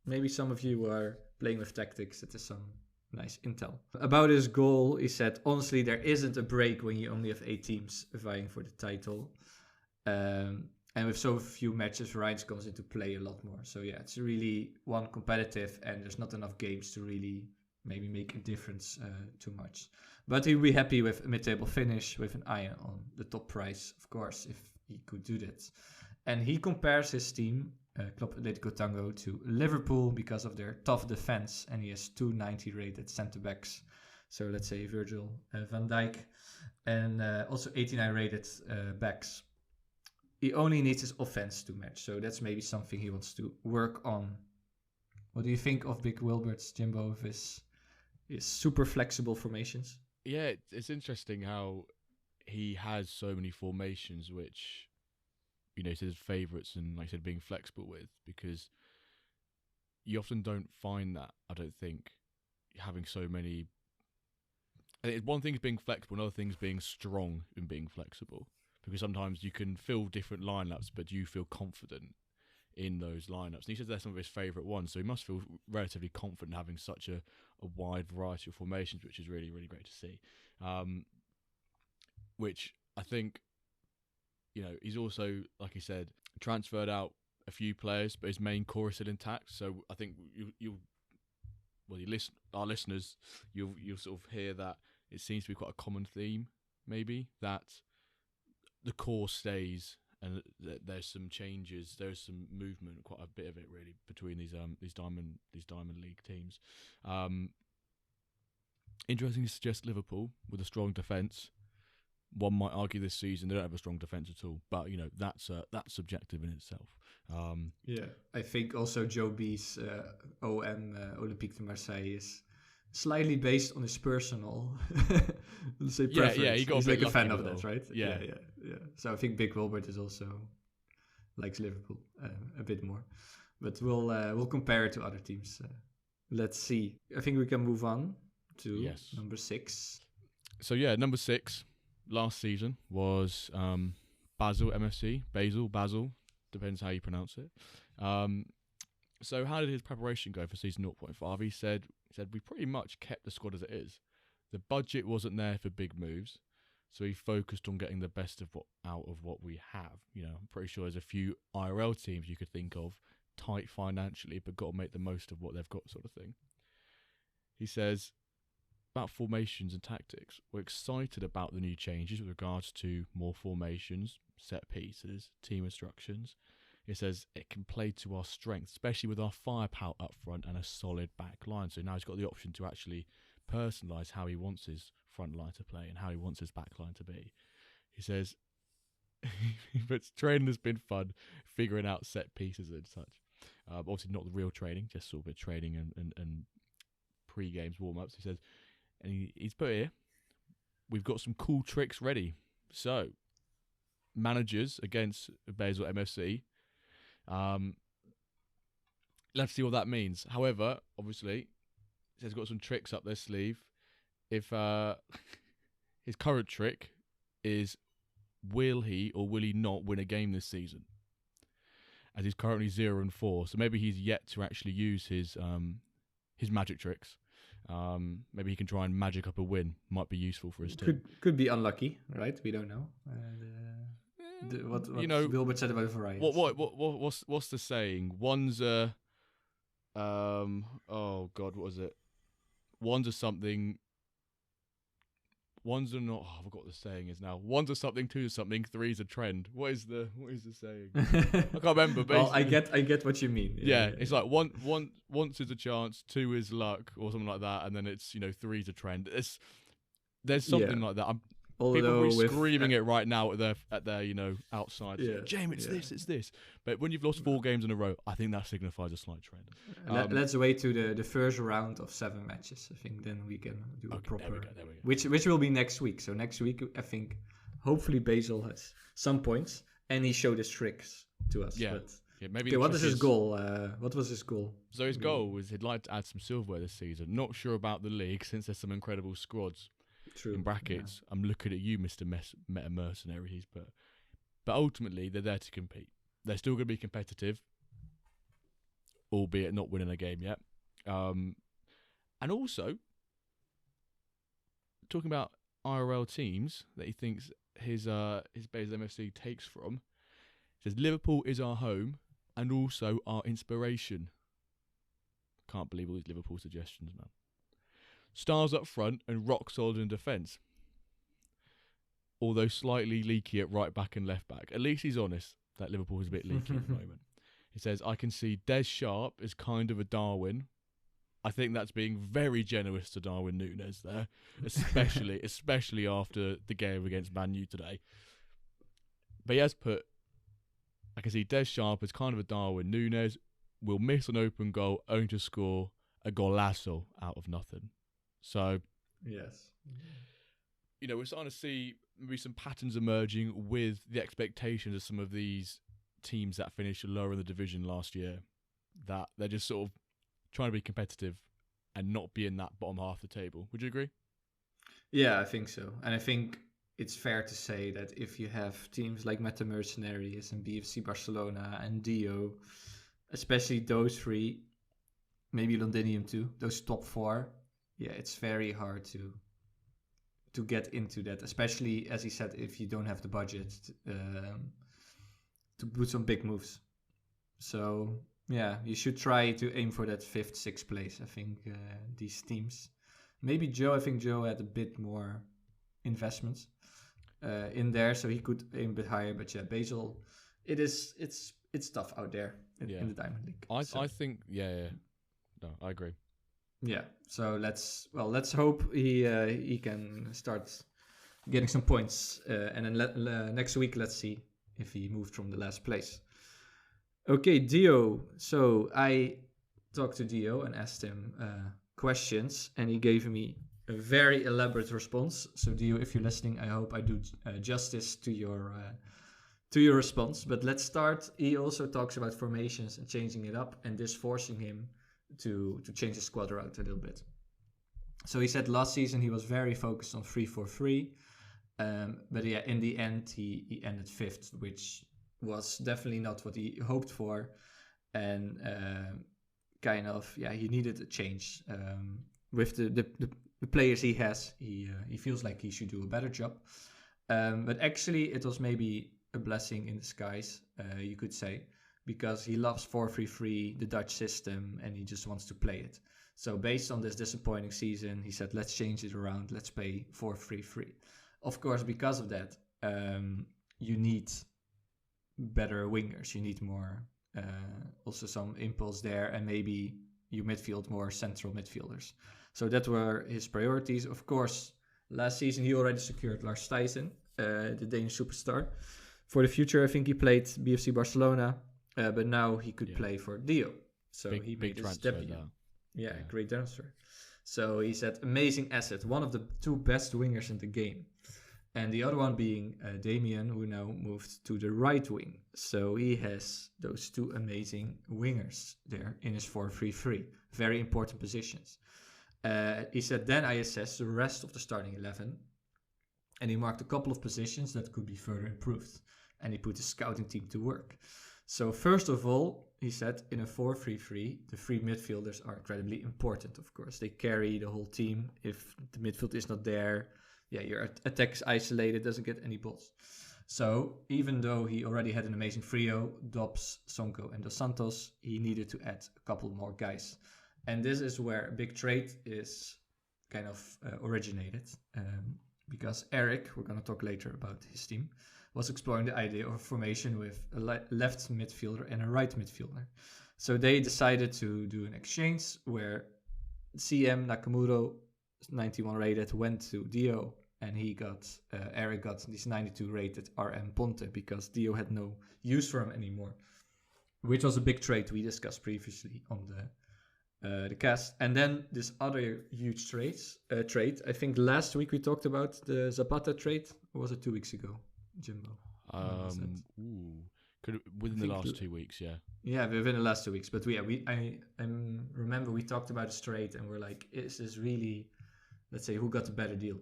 A: maybe some of you are playing with tactics. That is some nice intel. About his goal, he said, honestly, there isn't a break when you only have 8 teams vying for the title. And with so few matches, variance comes into play a lot more. So yeah, it's really one competitive, and there's not enough games to really maybe make a difference too much. But he'll be happy with a mid-table finish with an eye on the top prize, of course, if he could do that. And he compares his team, Club Atletico Tango, to Liverpool because of their tough defense, and he has 290 rated centre-backs. So let's say Virgil van Dijk, and also 89 rated backs. He only needs his offense to match, so that's maybe something he wants to work on. What do you think of Big Wilbert's, Jimbo, with his super flexible formations?
B: Yeah, it's interesting how he has so many formations, which, you know, he's his favourites and, like I said, being flexible with, because you often don't find that, I don't think, having so many. One thing is being flexible, another thing is being strong in being flexible, because sometimes you can fill different lineups, but you feel confident in those lineups. And he says they're some of his favourite ones, so he must feel relatively confident having such a wide variety of formations, which is really, really great to see. Which I think, you know, he's also, like he said, transferred out a few players, but his main core is still intact. So I think our listeners, you'll sort of hear that it seems to be quite a common theme, maybe, that the core stays and there's some changes, there's some movement, quite a bit of it really, between these Diamond League teams. Interesting to suggest Liverpool with a strong defence. One might argue this season they don't have a strong defence at all, but you know that's subjective in itself.
A: Yeah, I think also Joe B's OM Olympique de Marseille is slightly based on his personal, let's say, preference.
B: Yeah, he got
A: He's
B: a bit
A: like a fan of
B: with
A: that,
B: all.
A: right?
B: Yeah.
A: So I think Big Wilbert is also likes Liverpool a bit more, but we'll compare it to other teams. Let's see. I think we can move on to number 6.
B: So yeah, number 6 last season was Basel MFC. Basel, depends how you pronounce it. So how did his preparation go for season 0.5? He said we pretty much kept the squad as it is. The budget wasn't there for big moves, so he focused on getting the best out of what we have. You know, I'm pretty sure there's a few IRL teams you could think of, tight financially, but got to make the most of what they've got, sort of thing. He says, about formations and tactics, we're excited about the new changes with regards to more formations, set pieces, team instructions. It says it can play to our strengths, especially with our firepower up front and a solid back line. So now he's got the option to actually personalise how he wants his front line to play and how he wants his back line to be. He says, but training has been fun, figuring out set pieces and such. Obviously not the real training, just sort of a training and pre-games warm-ups. He says, and he's put here, we've got some cool tricks ready. So, managers against Basel MFC. Let's see what that means. However, obviously, he's got some tricks up their sleeve. If his current trick is, will he or will he not win a game this season? as he's currently 0-4. So maybe he's yet to actually use his magic tricks. Maybe he can try and magic up a win. Might be useful for his team.
A: Could be unlucky, right? We don't know. What Wilbert said about variance.
B: What's the saying? One's a oh god, what was it? One's a something. One's a not. Oh, I forgot what the saying is now. One's a something, two's a something, three's a trend. What is the saying? I can't remember.
A: Well, I get what you mean.
B: Yeah, it's like once is a chance, two is luck, or something like that, and then it's three's a trend. There's something like that. People are screaming it right now at their outside.
A: Yeah,
B: James, it's this. But when you've lost 4 games in a row, I think that signifies a slight trend.
A: Let's wait to the first round of 7 matches. I think then we can do a proper.
B: There we go.
A: Which will be next week. So next week, I think, hopefully Basil has some points and he showed his tricks to us.
B: Yeah.
A: But,
B: Maybe.
A: Okay, what is his goal? What was his goal?
B: So his goal was he'd like to add some silverware this season. Not sure about the league since there's some incredible squads.
A: True.
B: In brackets, yeah. I'm looking at you, Mr. Meta Mercenaries, but ultimately they're there to compete. They're still going to be competitive, albeit not winning a game yet. And also, talking about IRL teams that he thinks his Basil MFC takes from, he says Liverpool is our home and also our inspiration. Can't believe all these Liverpool suggestions, man. Stars up front and rock solid in defence. Although slightly leaky at right back and left back. At least he's honest that Liverpool is a bit leaky at the moment. He says, I can see Des Sharp is kind of a Darwin. I think that's being very generous to Darwin Núñez there. Especially after the game against Man U today. But he has put, I can see Des Sharp is kind of a Darwin Núñez. Will miss an open goal only to score a golazo out of nothing. So,
A: yes,
B: we're starting to see maybe some patterns emerging with the expectations of some of these teams that finished lower in the division last year, that they're just sort of trying to be competitive and not be in that bottom half of the table. Would you agree?
A: Yeah, I think so. And I think it's fair to say that if you have teams like Meta Mercenaries and BFC Barcelona and Dio, especially those 3, maybe Londinium too, those top 4, yeah, it's very hard to get into that, especially, as he said, if you don't have the budget to put some big moves. So, yeah, you should try to aim for that 5th, 6th place, I think, these teams. Maybe Joe, I think Joe had a bit more investments in there, so he could aim a bit higher. But yeah, Basil, it's tough out there in the Diamond League.
B: I think, yeah. No, I agree.
A: Yeah, so let's hope he can start getting some points, and then next week let's see if he moved from the last place. Okay, Dio. So I talked to Dio and asked him questions, and he gave me a very elaborate response. So Dio, if you're listening, I hope I do justice to your response. But let's start. He also talks about formations and changing it up, and this forcing him to change his squad around a little bit. So he said last season he was very focused on 3-4-3, but yeah, in the end he ended 5th, which was definitely not what he hoped for, and he needed a change with the players he has. He feels like he should do a better job, but actually it was maybe a blessing in disguise, you could say, because he loves 4-3-3, the Dutch system, and he just wants to play it. So based on this disappointing season, he said, let's change it around. Let's play 4-3-3. Of course, because of that, you need better wingers. You need more, also some impulse there, and maybe you midfield more central midfielders. So that were his priorities. Of course, last season he already secured Lars Thijssen, the Danish superstar. For the future, I think he played BFC Barcelona, but now he could play for Dio. So he made his debut. Yeah, great transfer. So he said, amazing asset, one of the 2 best wingers in the game. And the other one being Damien, who now moved to the right wing. So he has those 2 amazing wingers there in his 4-3-3. Very important positions. He said, then I assessed the rest of the starting 11. And he marked a couple of positions that could be further improved. And he put his scouting team to work. So first of all, he said in a 4-3-3, the three midfielders are incredibly important, of course. They carry the whole team. If the midfield is not there, your attack is isolated, doesn't get any balls. So even though he already had an amazing trio, Dobbs, Sonko, and Dos Santos, he needed to add a couple more guys. And this is where a big trade is kind of originated. Because Eric, we're going to talk later about his team, was exploring the idea of a formation with a left midfielder and a right midfielder. So they decided to do an exchange where CM Nakamuro, 91 rated, went to Dio, and Eric got this 92 rated RM Ponte because Dio had no use for him anymore, which was a big trade we discussed previously on the cast. And then this other huge trade. I think last week we talked about the Zapata trade, or was it 2 weeks ago, Jimbo?
B: Within the last 2 weeks, yeah.
A: Yeah, within the last 2 weeks. But I remember we talked about this trade and we're like, is this really, let's say, who got the better deal?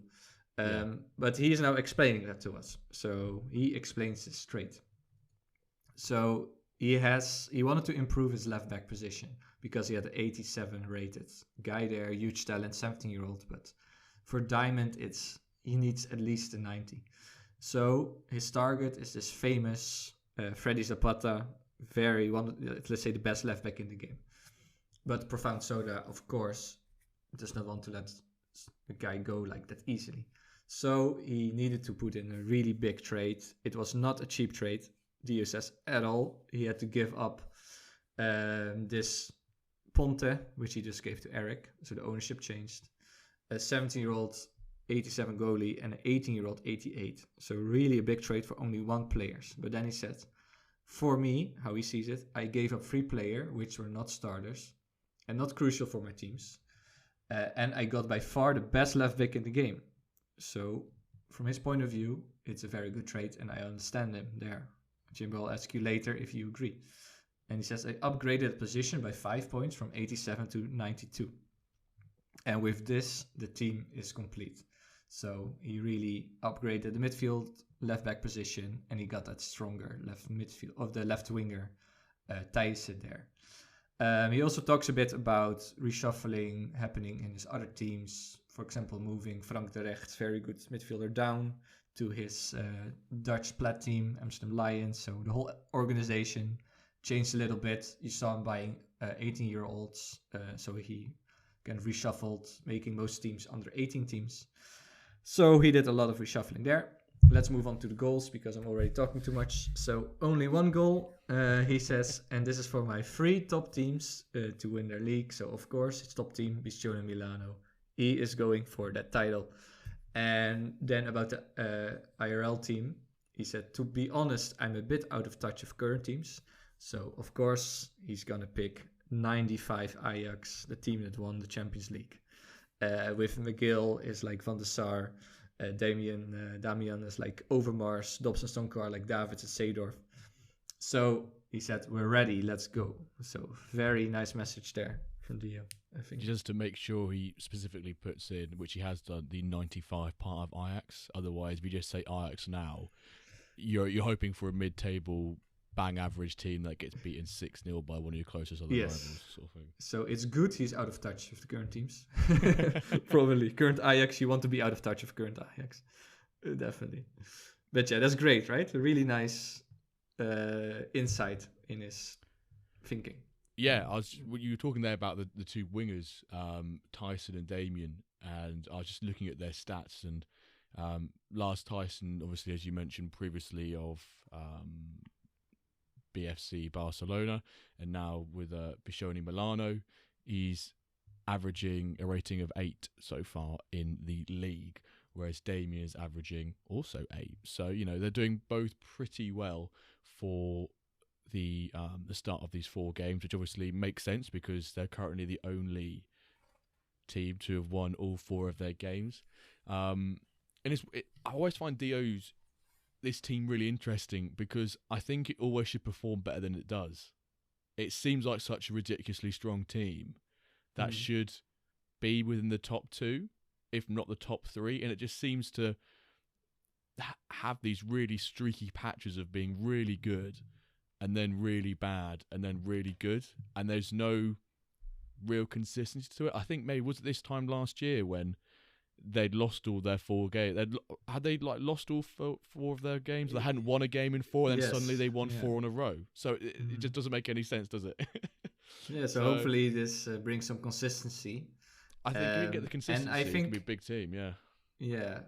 A: But he is now explaining that to us. So he explains this trade. So he wanted to improve his left back position because he had an 87 rated guy there, huge talent, 17-year-old. But for Diamond, he needs at least a 90. So his target is this famous Freddy Zapata, let's say the best left back in the game. But Profound Soda, of course, does not want to let the guy go like that easily. So he needed to put in a really big trade. It was not a cheap trade, Dio says, at all. He had to give up this Ponte, which he just gave to Eric. So the ownership changed. A 17-year-old 87 goalie and an 18-year-old 88. So really a big trade for only one player. But then he said, for me, how he sees it, I gave up 3 players, which were not starters and not crucial for my teams. And I got by far the best left back in the game. So from his point of view, it's a very good trade, and I understand him there. Jimbo, I'll ask you later if you agree. And he says, I upgraded the position by 5 points from 87 to 92. And with this, the team is complete. So he really upgraded the midfield, left back position, and he got that stronger left midfield of the left winger, Thijssen there. He also talks a bit about reshuffling happening in his other teams. For example, moving Frank de Recht, very good midfielder, down to his Dutch plat team, Amsterdam Lions. So the whole organization changed a little bit. You saw him buying 18-year-olds. So he kind of reshuffled, making most teams under 18 teams. So he did a lot of reshuffling there. Let's move on to the goals because I'm already talking too much. So only one goal, he says, and this is for my 3 top teams to win their league. So of course, his top team, Biscione Milano. He is going for that title. And then about the IRL team, he said, to be honest, I'm a bit out of touch with current teams. So of course, he's going to pick 95 Ajax, the team that won the Champions League. With McGill is like Van der Sar. Damian is like Overmars. Dobbs and Sonko are like Davids and Seedorf. So he said, we're ready, let's go. So very nice message there from Dio, I think.
B: Just to make sure he specifically puts in, which he has done, the 95 part of Ajax. Otherwise, if you just say Ajax now, you're hoping for a mid-table bang average team that gets beaten 6-0 by one of your closest other rivals, sort of thing.
A: So it's good he's out of touch with the current teams. Probably. Current Ajax, you want to be out of touch with current Ajax. Definitely. But yeah, that's great, right? A really nice insight in his thinking.
B: Yeah, you were talking there about the 2 wingers, Thijssen and Damien, and I was just looking at their stats, and Lars Thijssen, obviously, as you mentioned previously, of BFC Barcelona, and now with Biscione Milano, he's averaging a rating of 8 so far in the league, whereas Damien is averaging also 8. So, they're doing both pretty well for the start of these 4 games, which obviously makes sense because they're currently the only team to have won all 4 of their games. And I always find this team really interesting because I think it always should perform better than it does. It seems like such a ridiculously strong team that should be within the top 2, if not the top 3, and it just seems to have these really streaky patches of being really good and then really bad, and then really good, and there's no real consistency to it. I think maybe was it this time last year when they'd lost all their 4 games. Had they like lost all 4 of their games? They hadn't won a game in 4, and then suddenly they won 4 in a row. So it just doesn't make any sense, does it?
A: Yeah. So hopefully this brings some consistency.
B: I think if we can get the consistency,
A: and I think,
B: it can be a big team. Yeah.
A: Yeah,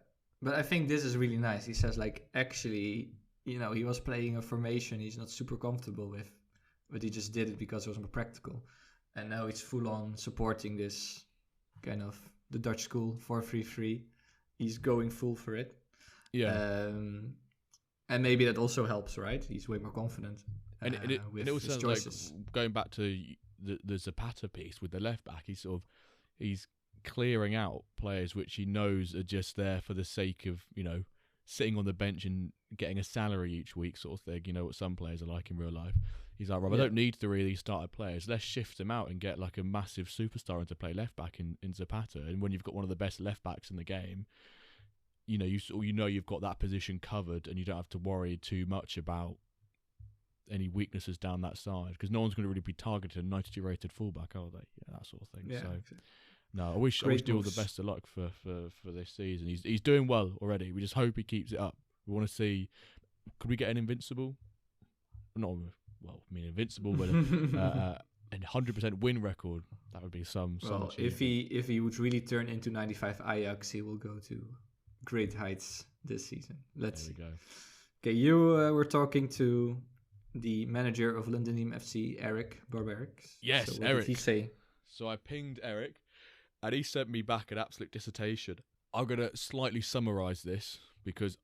A: but I think this is really nice. He says like actually, he was playing a formation he's not super comfortable with, but he just did it because it was more practical, and now he's full on supporting this kind of the Dutch school 4-3-3. He's going full for it.
B: Yeah.
A: And maybe that also helps, right? He's way more confident.
B: And it also sounds
A: choices.
B: Like, going back to the Zapata piece with the left back, he's clearing out players which he knows are just there for the sake of, sitting on the bench and getting a salary each week sort of thing. You know what some players are like in real life. He's like, Rob, I don't need 3 of these started players. Let's shift them out and get like a massive superstar into play left back in Zapata. And when you've got one of the best left backs in the game, you've got that position covered, and you don't have to worry too much about any weaknesses down that side, because no one's going to really be targeted a 92 rated fullback, are they? Yeah, that sort of thing.
A: Yeah,
B: so
A: exactly.
B: no, I wish you all the best of luck for this season. He's doing well already. We just hope he keeps it up. We want to see, could we get an invincible? Invincible, but a 100% win record. That would be some.
A: Well, if he would really turn into 95 Ajax, he will go to great heights this season. Let's see.
B: There we go.
A: Okay, you were talking to the manager of London FC, Eric Barbarics.
B: Yes,
A: so what
B: Eric.
A: did he say?
B: So I pinged Eric, and he sent me back an absolute dissertation. I'm going to slightly summarise this because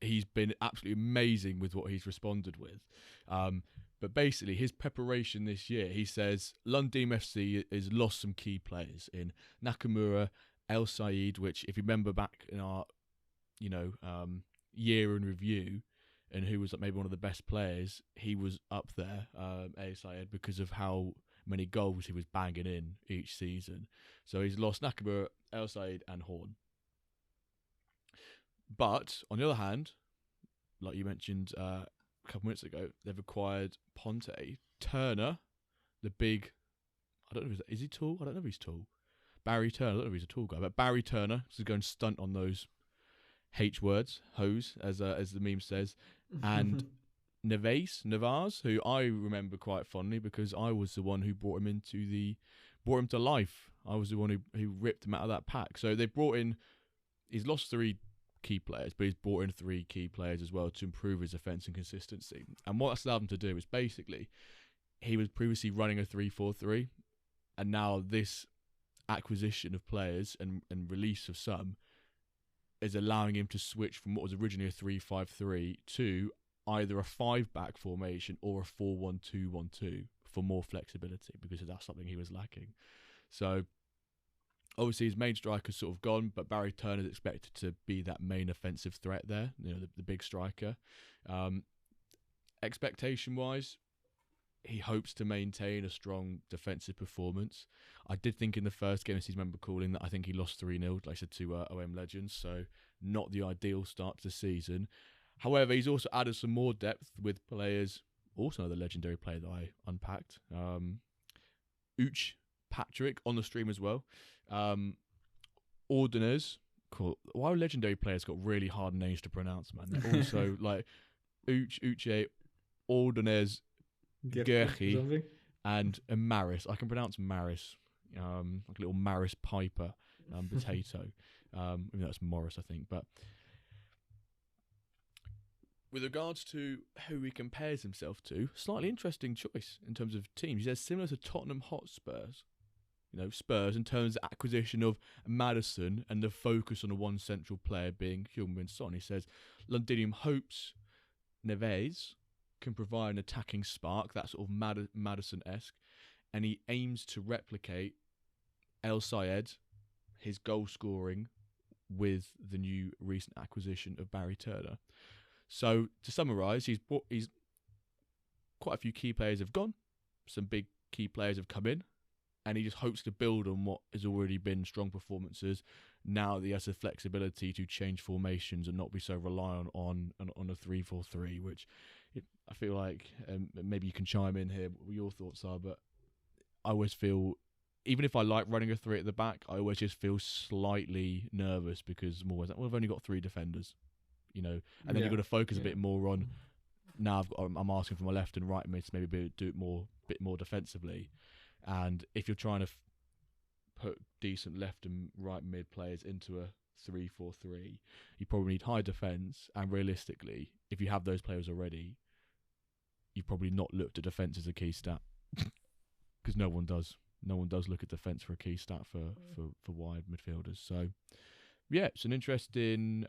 B: he's been absolutely amazing with what he's responded with. But basically, his preparation this year, he says, Lundin FC has lost some key players in Nakamura, El Said, which, if you remember back in our, year in review, and who was maybe one of the best players, he was up there, El Said, because of how many goals he was banging in each season. So he's lost Nakamura, El Said, and Horn. But, on the other hand, like you mentioned a couple minutes ago, they've acquired Ponte, Turner, the big, I don't know, is he tall? I don't know if he's tall. Barry Turner, I don't know if he's a tall guy, but Barry Turner is going stunt on those H words, hose, as the meme says, and Navas, who I remember quite fondly because I was the one who brought him to life. I was the one who ripped him out of that pack. So they brought in, he's lost 3 key players, but he's brought in 3 key players as well to improve his offence and consistency. And what that's allowed him to do is basically, he was previously running a 3-4-3, and now this acquisition of players and release of some is allowing him to switch from what was originally a 3-5-3 to either a 5-back formation or a 4-1-2-1-2 for more flexibility, because that's something he was lacking. So obviously his main striker's sort of gone, but Barry Turner is expected to be that main offensive threat there, the big striker. Expectation-wise, he hopes to maintain a strong defensive performance. I did think in the first game, as he's remember calling, that I think he lost 3-0, like I said, to OM Legends, so not the ideal start to the season. However, he's also added some more depth with players, also another legendary player that I unpacked, Uch Patrick on the stream as well. Ordiners, cool. Why are legendary players got really hard names to pronounce, man? They're also like Uche, Ordiners, Gerchi, and Maris. I can pronounce Maris, like a little Maris Piper potato. Even though it's Morris, I think. But with regards to who he compares himself to, slightly interesting choice in terms of teams. He says similar to Tottenham Hotspurs. Spurs in terms of acquisition of Maddison and the focus on the one central player being Heung-min Son. He says Londinium hopes Neves can provide an attacking spark, that sort of Maddison-esque, and he aims to replicate El Sayed, his goal scoring, with the new recent acquisition of Barry Turner. So to summarise, he's quite a few key players have gone, some big key players have come in, and he just hopes to build on what has already been strong performances. Now that he has the flexibility to change formations and not be so reliant on a 3-4-3, which I feel like maybe you can chime in here what your thoughts are, but I always feel, even if I like running a three at the back, I always just feel slightly nervous because I'm always like, well, I've only got three defenders, and then you've got to focus a bit more on. Now I'm asking for my left and right mids to maybe do it bit more defensively, and if you're trying to put decent left and right mid players into a 3-4-3, you probably need high defence, and realistically, if you have those players already, you've probably not looked at defence as a key stat because no one does. No one does look at defence for a key stat for wide midfielders. So, yeah, it's an interesting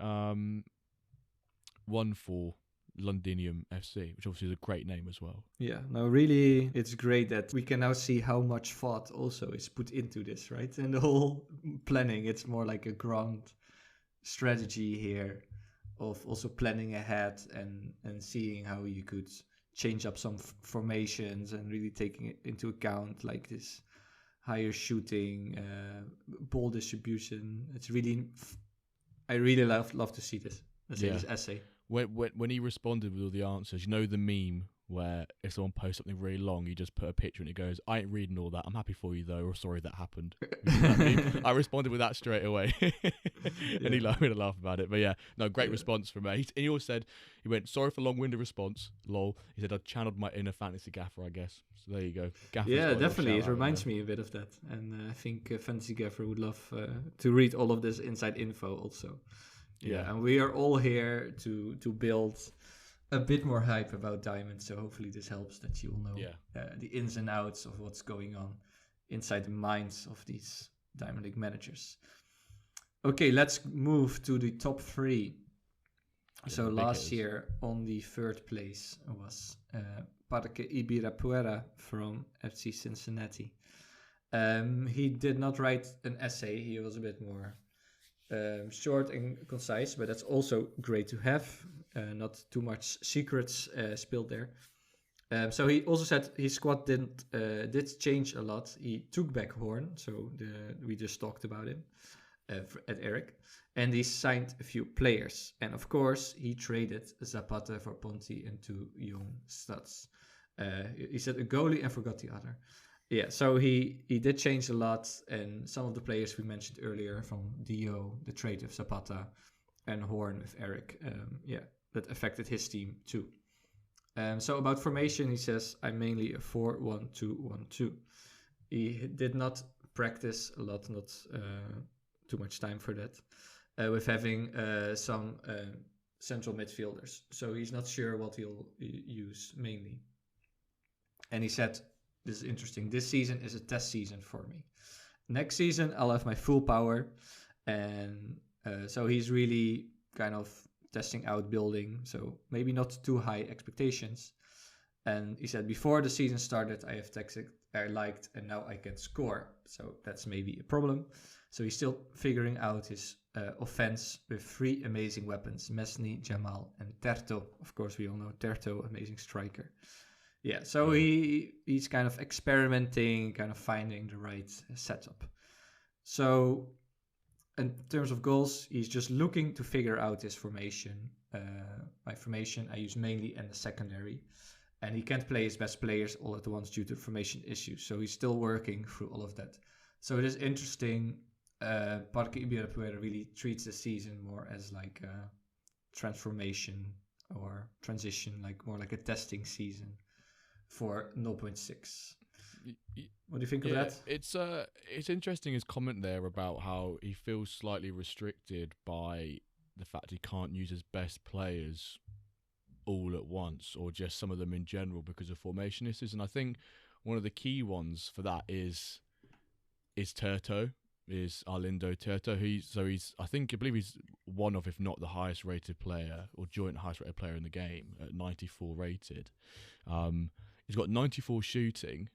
B: one for Londinium FC, which obviously is a great name as well.
A: Yeah, no, really, it's great that we can now see how much thought also is put into this, right? And the whole planning, it's more like a grand strategy here of also planning ahead and seeing how you could change up some formations and really taking it into account, like this higher shooting, ball distribution. It's really, I really love to see this. Let's say this essay.
B: When he responded with all the answers, the meme where if someone posts something really long, you just put a picture and it goes, I ain't reading all that. I'm happy for you though, or sorry that happened. I responded with that straight away. And he made a laugh about it. But great response from me. And he also said, he went, sorry for long-winded response, lol. He said, I channeled my inner fantasy gaffer, I guess. So there you go. Gaffer's
A: definitely. It reminds me a bit of that. And I think Fantasy Gaffer would love to read all of this inside info also. Yeah, and we are all here to build a bit more hype about Diamond, so hopefully this helps that you all know the ins and outs of what's going on inside the minds of these Diamond League managers. Okay, let's move to the top three. So last year on the third place was Parque Ibirapuera from FC Cincinnati. He did not write an essay, he was a bit more short and concise, but that's also great to have. Not too much secrets spilled there. So he also said his squad did change a lot. He took back Horn, so we just talked about him at Eric, and he signed a few players. And of course, he traded Zapata for Ponti and two young studs. He said a goalie and forgot the other. Yeah, so he did change a lot, and some of the players we mentioned earlier, from Dio, the trade of Zapata, and Horn with Eric, that affected his team too. So about formation, he says, I'm mainly a 4-1-2-1-2. He did not practice a lot, not too much time for that, with having some central midfielders. So he's not sure what he'll use mainly. And he said, this is interesting, this season is a test season for me. Next season, I'll have my full power. And so he's really kind of testing out building. So maybe not too high expectations. And he said, before the season started, I have tactics I liked and now I can score. So that's maybe a problem. So he's still figuring out his offense with three amazing weapons, Mesny, Jamal, and Terto. Of course, we all know Terto, amazing striker. Yeah, so he's kind of experimenting, kind of finding the right setup. So in terms of goals, he's just looking to figure out his formation. My formation I use mainly in the secondary. And he can't play his best players all at once due to formation issues. So he's still working through all of that. So it is interesting. Parque Ibirapuera really treats the season more as like a transformation or transition, like more like a testing season for 0.6. What do you think of that?
B: It's interesting his comment there about how he feels slightly restricted by the fact he can't use his best players all at once, or just some of them in general because of formation issues. And I think one of the key ones for that is Terto, is Arlindo Terto. I believe he's one of, if not the highest rated player, or joint highest rated player in the game at 94 rated. He's got 94 shooting,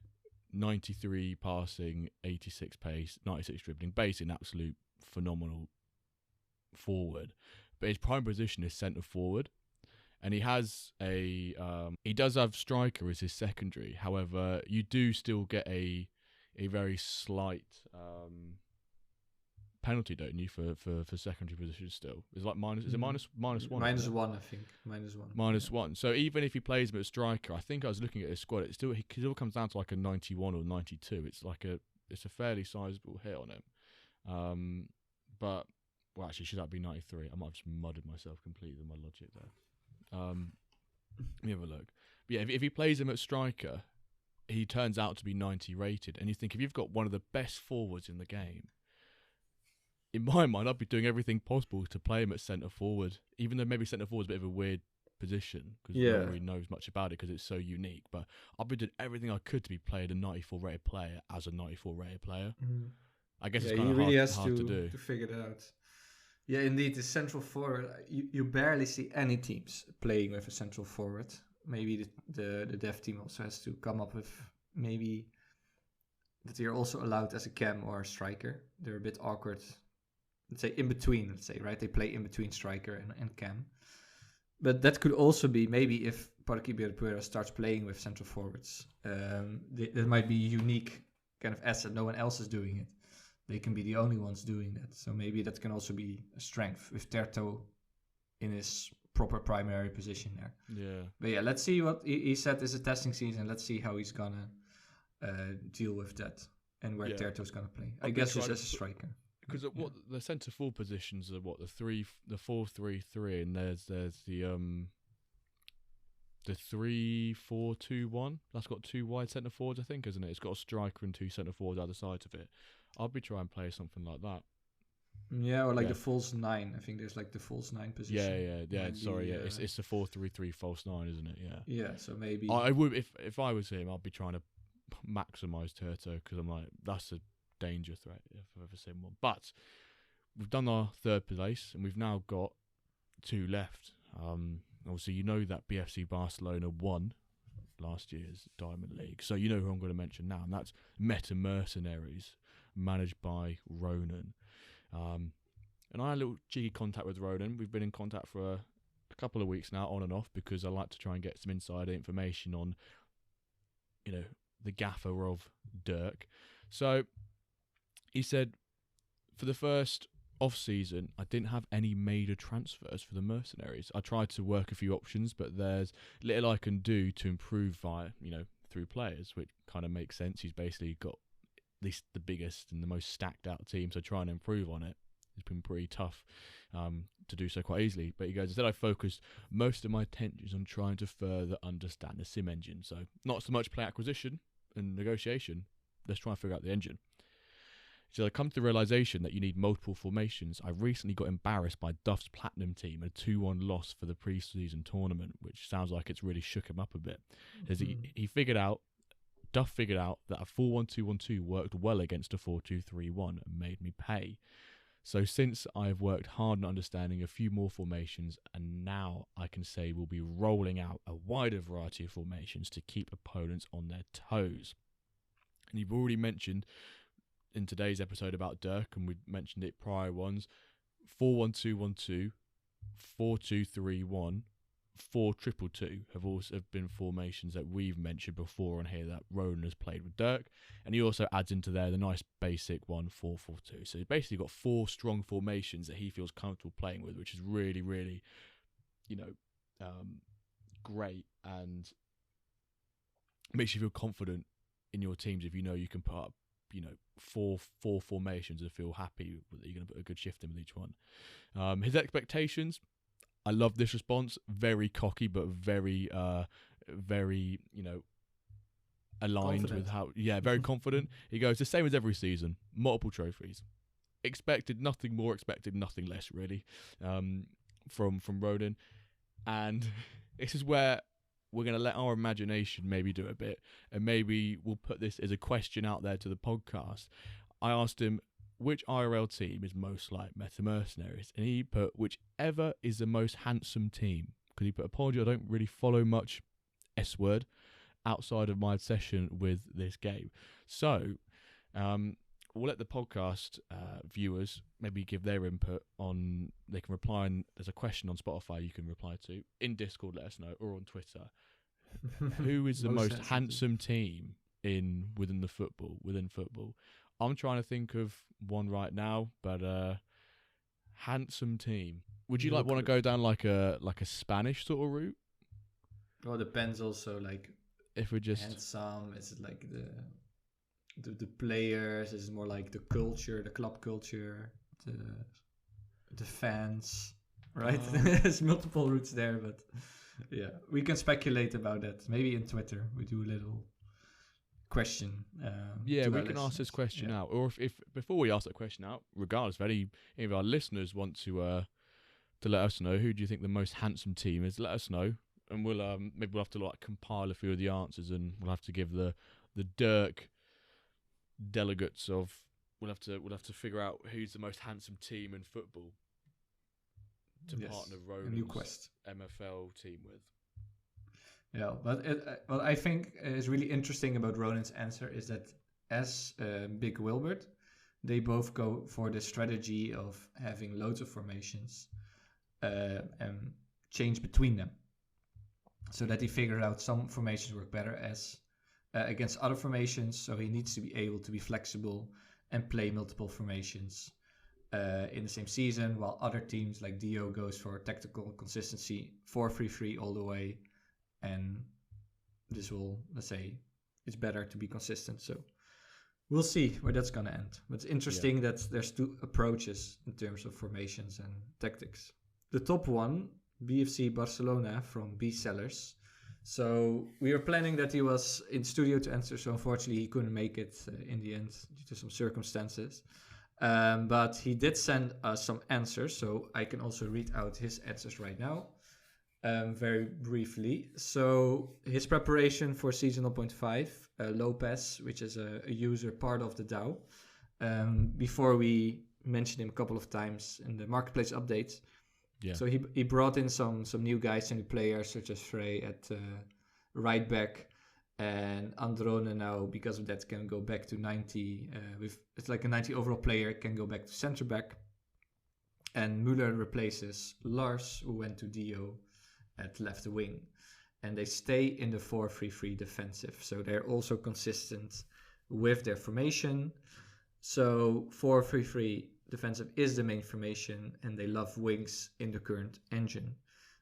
B: 93 passing, 86 pace, 96 dribbling. Basically an absolute phenomenal forward. But his prime position is centre forward. And he has he does have striker as his secondary. However, you do still get a very slight penalty, don't you, for secondary positions still? Is like minus is it minus one?
A: Minus one, I think. Minus one.
B: Minus one. So even if he plays him at striker, I think I was looking at his squad, it still comes down to like a 91 or 92. It's a fairly sizable hit on him. But well, actually, should that be 93? I might have just muddled myself completely with my logic there. Let me have a look. But yeah, if he plays him at striker, he turns out to be 90 rated. And you think, if you've got one of the best forwards in the game, in my mind, I'd be doing everything possible to play him at centre forward, even though maybe centre forward is a bit of a weird position because no one really knows much about it because it's so unique. But I'd be doing everything I could to be playing a 94 rated player as a 94 rated player. I guess it's kind of
A: really
B: hard to do.
A: To figure that out. Yeah, indeed, the central forward, you barely see any teams playing with a central forward. Maybe the dev team also has to come up with maybe that they're also allowed as a cam or a striker. They're a bit awkward. Let's say in between, right? They play in between striker and cam. But that could also be maybe if Parque Ibirapuera starts playing with central forwards. That might be a unique kind of asset. No one else is doing it. They can be the only ones doing that. So maybe that can also be a strength with Terto in his proper primary position there.
B: Yeah.
A: But yeah, let's see what he said is a testing season. Let's see how he's going to deal with that and where Terto's going to play. I guess just as a striker.
B: Because what the centre forward positions are, what the 4-3-3, and there's the 3-4-2-1. That's got two wide centre forwards, I think, isn't it? It's got a striker and two centre forwards either side of it. I'd be trying to play something like that.
A: Yeah, or like the false 9. I think there's like the false 9 position.
B: Yeah. Sorry, it's the 4-3-3 false 9, isn't it? Yeah.
A: Yeah, so maybe
B: I would if I was him, I'd be trying to maximise Turto because I'm like, that's a danger threat if I've ever seen one. But we've done our third place and we've now got two left. Obviously, you know that BFC Barcelona won last year's Diamond League, so you know who I'm going to mention now, and that's Meta Mercenaries, managed by Ronan. And I had a little cheeky contact with Ronan. We've been in contact for a couple of weeks now, on and off, because I like to try and get some insider information on, the gaffer of Dirk. So he said, for the first off-season, I didn't have any major transfers for the Mercenaries. I tried to work a few options, but there's little I can do to improve through players, which kind of makes sense. He's basically got at least the biggest and the most stacked out team, so trying to improve on it, it's been pretty tough to do so quite easily. But he goes, instead I focused most of my attentions on trying to further understand the sim engine. So not so much play acquisition and negotiation, let's try and figure out the engine. So I come to the realisation that you need multiple formations. I recently got embarrassed by Duff's Platinum team, a 2-1 loss for the pre-season tournament, which sounds like it's really shook him up a bit. As Duff figured out that a 4-1-2-1-2 worked well against a 4-2-3-1 and made me pay. So since I've worked hard on understanding a few more formations, and now I can say we'll be rolling out a wider variety of formations to keep opponents on their toes. And you've already mentioned in today's episode about Dirk, and we mentioned it prior ones, 4-1-2-1-2, 4-2-3-1, 4-2-2-2 have also been formations that we've mentioned before on here that Ronan has played with Dirk, and he also adds into there the nice basic 1-4-4-2. So he's basically got 4 strong formations that he feels comfortable playing with, which is really, really, great, and makes you feel confident in your teams if you know you can put up four formations and feel happy that you're going to put a good shift in with each one. His expectations, I love this response. Very cocky, but very aligned
A: confident.
B: with how. Yeah, very confident. He goes the same as every season. Multiple trophies. Expected nothing more. Expected nothing less. Really, from Ronan, and this is where we're going to let our imagination maybe do a bit, and maybe we'll put this as a question out there to the podcast. I asked him which IRL team is most like Meta Mercenaries, and he put whichever is the most handsome team, because he put, apology, I don't really follow much S-word outside of my obsession with this game. So we'll let the podcast viewers maybe give their input on, they can reply, and there's a question on Spotify you can reply to, in Discord let us know, or on Twitter. Who is the most handsome team within football? I'm trying to think of one right now, but handsome team. Would you like want to go down like a Spanish sort of route?
A: Well, depends also, like,
B: If we just
A: handsome, is it like the players, is it more like the culture, the club culture, the fans, right? There's multiple routes there, but yeah, we can speculate about that. Maybe in Twitter we do a little question.
B: yeah,
A: to
B: we
A: our
B: can ask this
A: listeners.
B: question
A: Yeah.
B: out, or if before we ask that question out, regardless if any of our listeners want to let us know who do you think the most handsome team is, let us know, and we'll maybe we'll have to like compile a few of the answers, and we'll have to give the Dirk delegates of we'll have to figure out who's the most handsome team in football to partner
A: a new
B: Ronan's
A: quest.
B: MFL team with.
A: Yeah, but what I think is really interesting about Ronan's answer is that as Big Wilbert, they both go for the strategy of having loads of formations and change between them, so that he figured out some formations work better as against other formations. So he needs to be able to be flexible and play multiple formations in the same season, while other teams like Dio goes for tactical consistency, 4-3-3 all the way, and this will, let's say, it's better to be consistent. So we'll see where that's going to end. But it's interesting that there's two approaches in terms of formations and tactics. The top one, BFC Barcelona from B Sellers. So we were planning that he was in studio to answer, so unfortunately he couldn't make it in the end due to some circumstances. But he did send us some answers, so I can also read out his answers right now. Very briefly. So his preparation for season 0.5, Lopez, which is a user part of the DAO. Before we mentioned him a couple of times in the marketplace updates.
B: Yeah.
A: So he brought in some new guys, new players such as Frey at right back, and Androne now because of that can go back to 90. It's like a 90 overall player, can go back to center back. And Müller replaces Lars, who went to Dio at left wing, and they stay in the 4-3-3 defensive, so they're also consistent with their formation. So 4-3-3 defensive is the main formation, and they love wings in the current engine.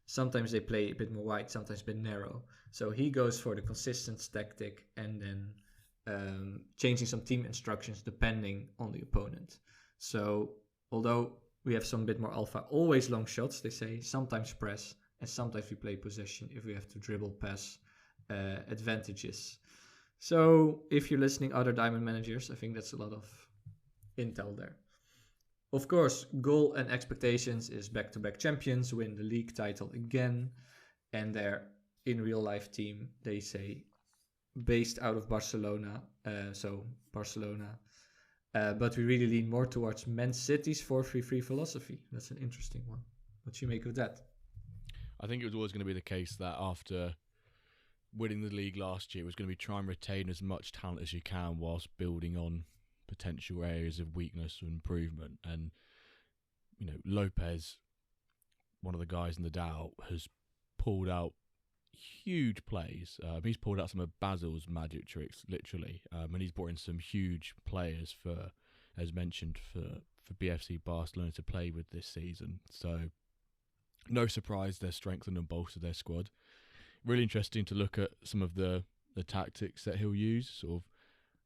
A: Sometimes they play a bit more wide, sometimes a bit narrow. So he goes for the consistent tactic and then changing some team instructions depending on the opponent. So although we have some bit more alpha, always long shots, they say, sometimes press, and sometimes we play possession if we have to dribble pass advantages. So if you're listening, other Diamond managers, I think that's a lot of intel there. Of course, goal and expectations is back-to-back champions, win the league title again, and their in real life team, they say, based out of Barcelona, so Barcelona. But we really lean more towards Man City's 4-3-3 philosophy. That's an interesting one. What do you make of that?
B: I think it was always going to be the case that after winning the league last year, it was going to be try and retain as much talent as you can whilst building on potential areas of weakness or improvement. And, you know, Lopez, one of the guys in the DAO, has pulled out huge plays. He's pulled out some of Basil's magic tricks, literally. And he's brought in some huge players for, as mentioned, for BFC Barcelona to play with this season. So no surprise they're strengthened and bolstered their squad. Really interesting to look at some of the tactics that he'll use, sort of,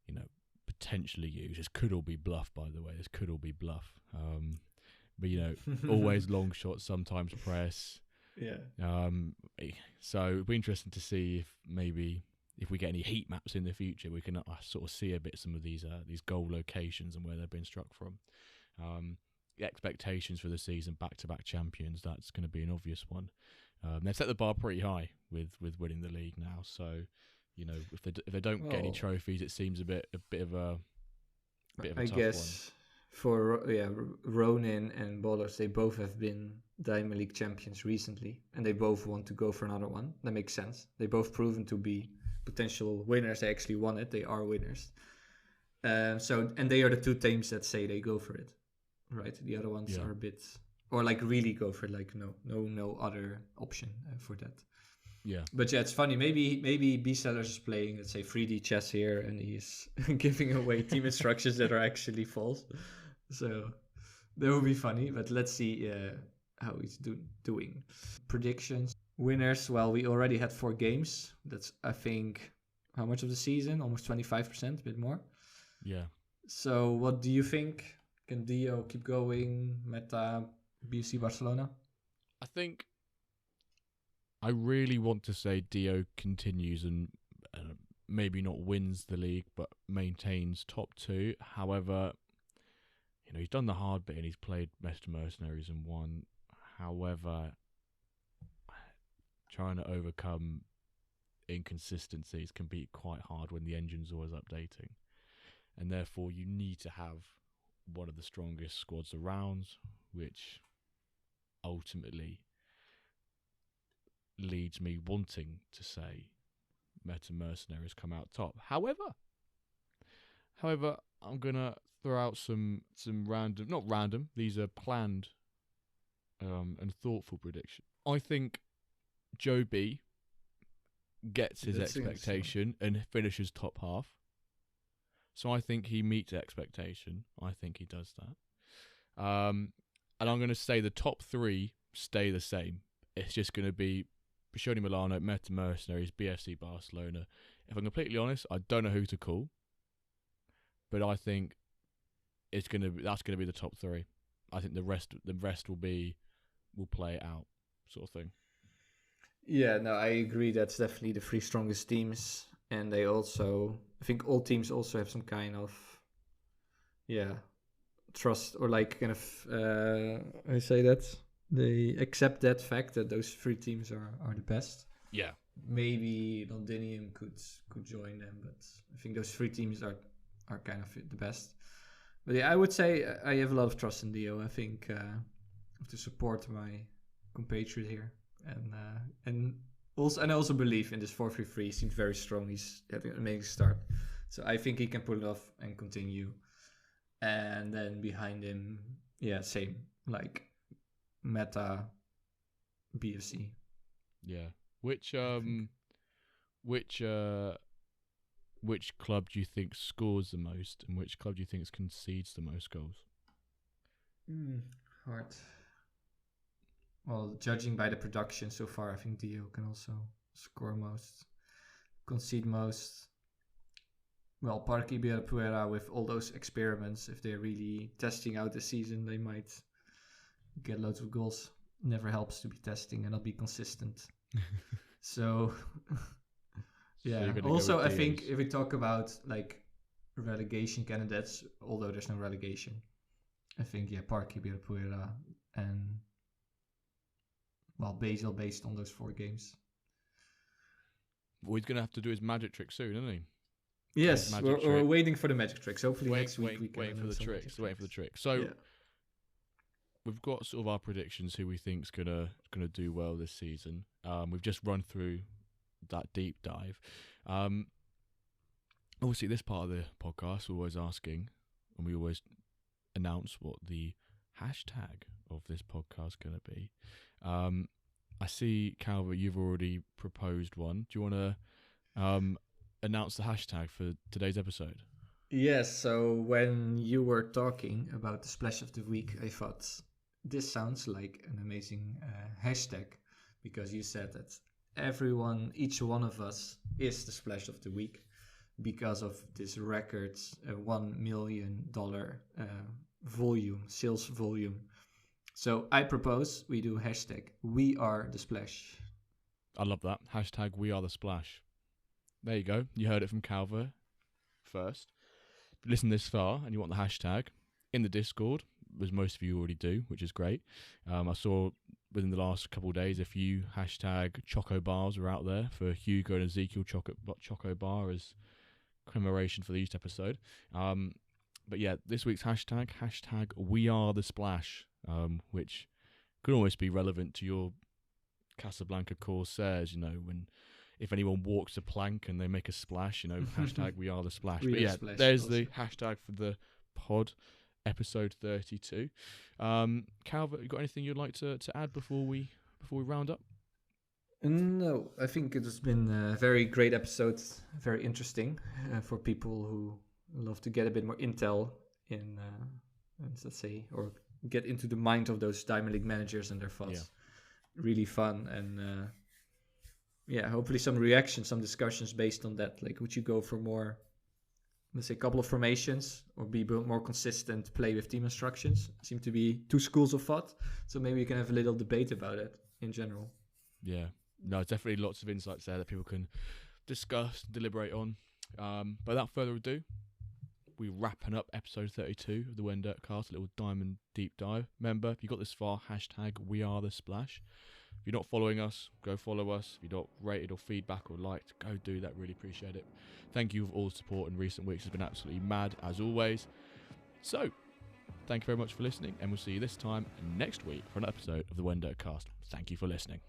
B: you know, potentially use. This could all be bluff, by the way. This could all be bluff. But, you know, always long shots, sometimes press.
A: Yeah.
B: So it'd be interesting to see if maybe if we get any heat maps in the future, we can sort of see a bit some of these goal locations and where they've been struck from. The expectations for the season, back-to-back champions, that's going to be an obvious one. They've set the bar pretty high with winning the league now. So, you know, if they don't get any trophies, it seems a bit of a tough
A: guess one. For Ronin and Ballers, they both have been Diamond League champions recently, and they both want to go for another one. That makes sense. They both proven to be potential winners. They actually won it. They are winners. And they are the two teams that say they go for it, right? The other ones are a bit, or like really go for it, like no other option for that.
B: Yeah.
A: But yeah, it's funny. Maybe B Sellers is playing, let's say, 3D chess here, and he's giving away team instructions that are actually false. So that would be funny. But let's see how he's doing. Predictions, winners. Well, we already had 4 games. That's, I think, how much of the season? Almost 25%, a bit more.
B: Yeah.
A: So what do you think? Can Dio keep going? Meta, BFC Barcelona?
B: I think I really want to say Dio continues and maybe not wins the league, but maintains top 2. However, he's done the hard bit and he's played Meta Mercenaries and won. However, trying to overcome inconsistencies can be quite hard when the engine's always updating. And therefore, you need to have one of the strongest squads around, which ultimately leads me wanting to say Meta Mercenaries come out top. However, I'm gonna throw out some random, not random. These are planned and thoughtful predictions. I think Joe B gets his expectation and finishes top half. So I think he meets expectation. I think he does that. And I'm going to say the top 3 stay the same. It's just going to be Bishoni Milano, Meta Mercenaries, BFC Barcelona. If I'm completely honest, I don't know who to call. But I think that's going to be the top 3. I think the rest will play it out, sort of thing.
A: Yeah, no, I agree. That's definitely the 3 strongest teams, and they also, I think, all teams also have some kind of, trust, or like kind of, I say that they accept that fact that those 3 teams are the best.
B: Yeah,
A: maybe Londinium could join them, but I think those 3 teams are kind of the best. But yeah, I would say I have a lot of trust in Dio. I think I have to support my compatriot here, and I also believe in this 4-3-3. He seems very strong. He's having an amazing start, so I think he can pull it off and continue. And then behind him, same, like Meta, BFC.
B: Yeah. Which club do you think scores the most, and which club do you think concedes the most goals?
A: Hard. Well, judging by the production so far, I think Dio can also score most, concede most. Well, Parque Ibirapuera, with all those experiments, if they're really testing out the season, they might get loads of goals. Never helps to be testing and not be consistent. So, yeah. Also, I think if we talk about like relegation candidates, although there's no relegation, I think Parque Ibirapuera and Basel, based on those 4 games.
B: Well, he's going to have to do his magic trick soon, isn't he?
A: Yes, we're waiting for the magic tricks. Hopefully next week we can
B: waiting for the tricks. So we've got sort of our predictions who we think's gonna do well this season. We've just run through that deep dive. Obviously, this part of the podcast, we're always asking, and we always announce what the hashtag of this podcast is going to be. I see, Calvert, you've already proposed one. Do you want to announce the hashtag for today's episode?
A: Yes, so when you were talking about the splash of the week, I thought this sounds like an amazing hashtag, because you said that each one of us is the splash of the week because of this record $1 million sales volume. So I propose we do hashtag We Are The Splash.
B: I love that. Hashtag We Are The Splash. There you go. You heard it from Calver first. If you listen this far and you want the hashtag, in the Discord, as most of you already do, which is great. I saw within the last couple of days a few hashtag Choco Bars were out there for Hugo and Ezekiel Choco Bar as commemoration for the East episode. But yeah, this week's hashtag We Are The Splash, which could almost be relevant to your Casablanca Corsairs, if anyone walks a plank and they make a splash, hashtag We Are The Splash. But yeah, there's the hashtag for the pod, episode 32. Calvert, you got anything you'd like to add before we round up?
A: No, I think it has been a very great episode, very interesting for people who love to get a bit more intel in, let's say, or get into the mind of those Diamond League managers and their thoughts. Really fun, and yeah, hopefully some reactions, some discussions based on that. Like, would you go for more, let's say, a couple of formations, or be more consistent, play with team instructions? Seem to be two schools of thought, so maybe we can have a little debate about it in general.
B: Yeah, no, definitely lots of insights there that people can discuss, deliberate on. But without further ado, we're wrapping up episode 32 of the When Dirt Cast, a little diamond deep dive. Remember, if you got this far, hashtag #WeAreTheSplash. If you're not following us, go follow us. If you're not rated or feedback or liked, go do that. Really appreciate it. Thank you for all the support in recent weeks. It's been absolutely mad, as always. So, thank you very much for listening, and we'll see you this time next week for an episode of the When Dirt Cast. Thank you for listening.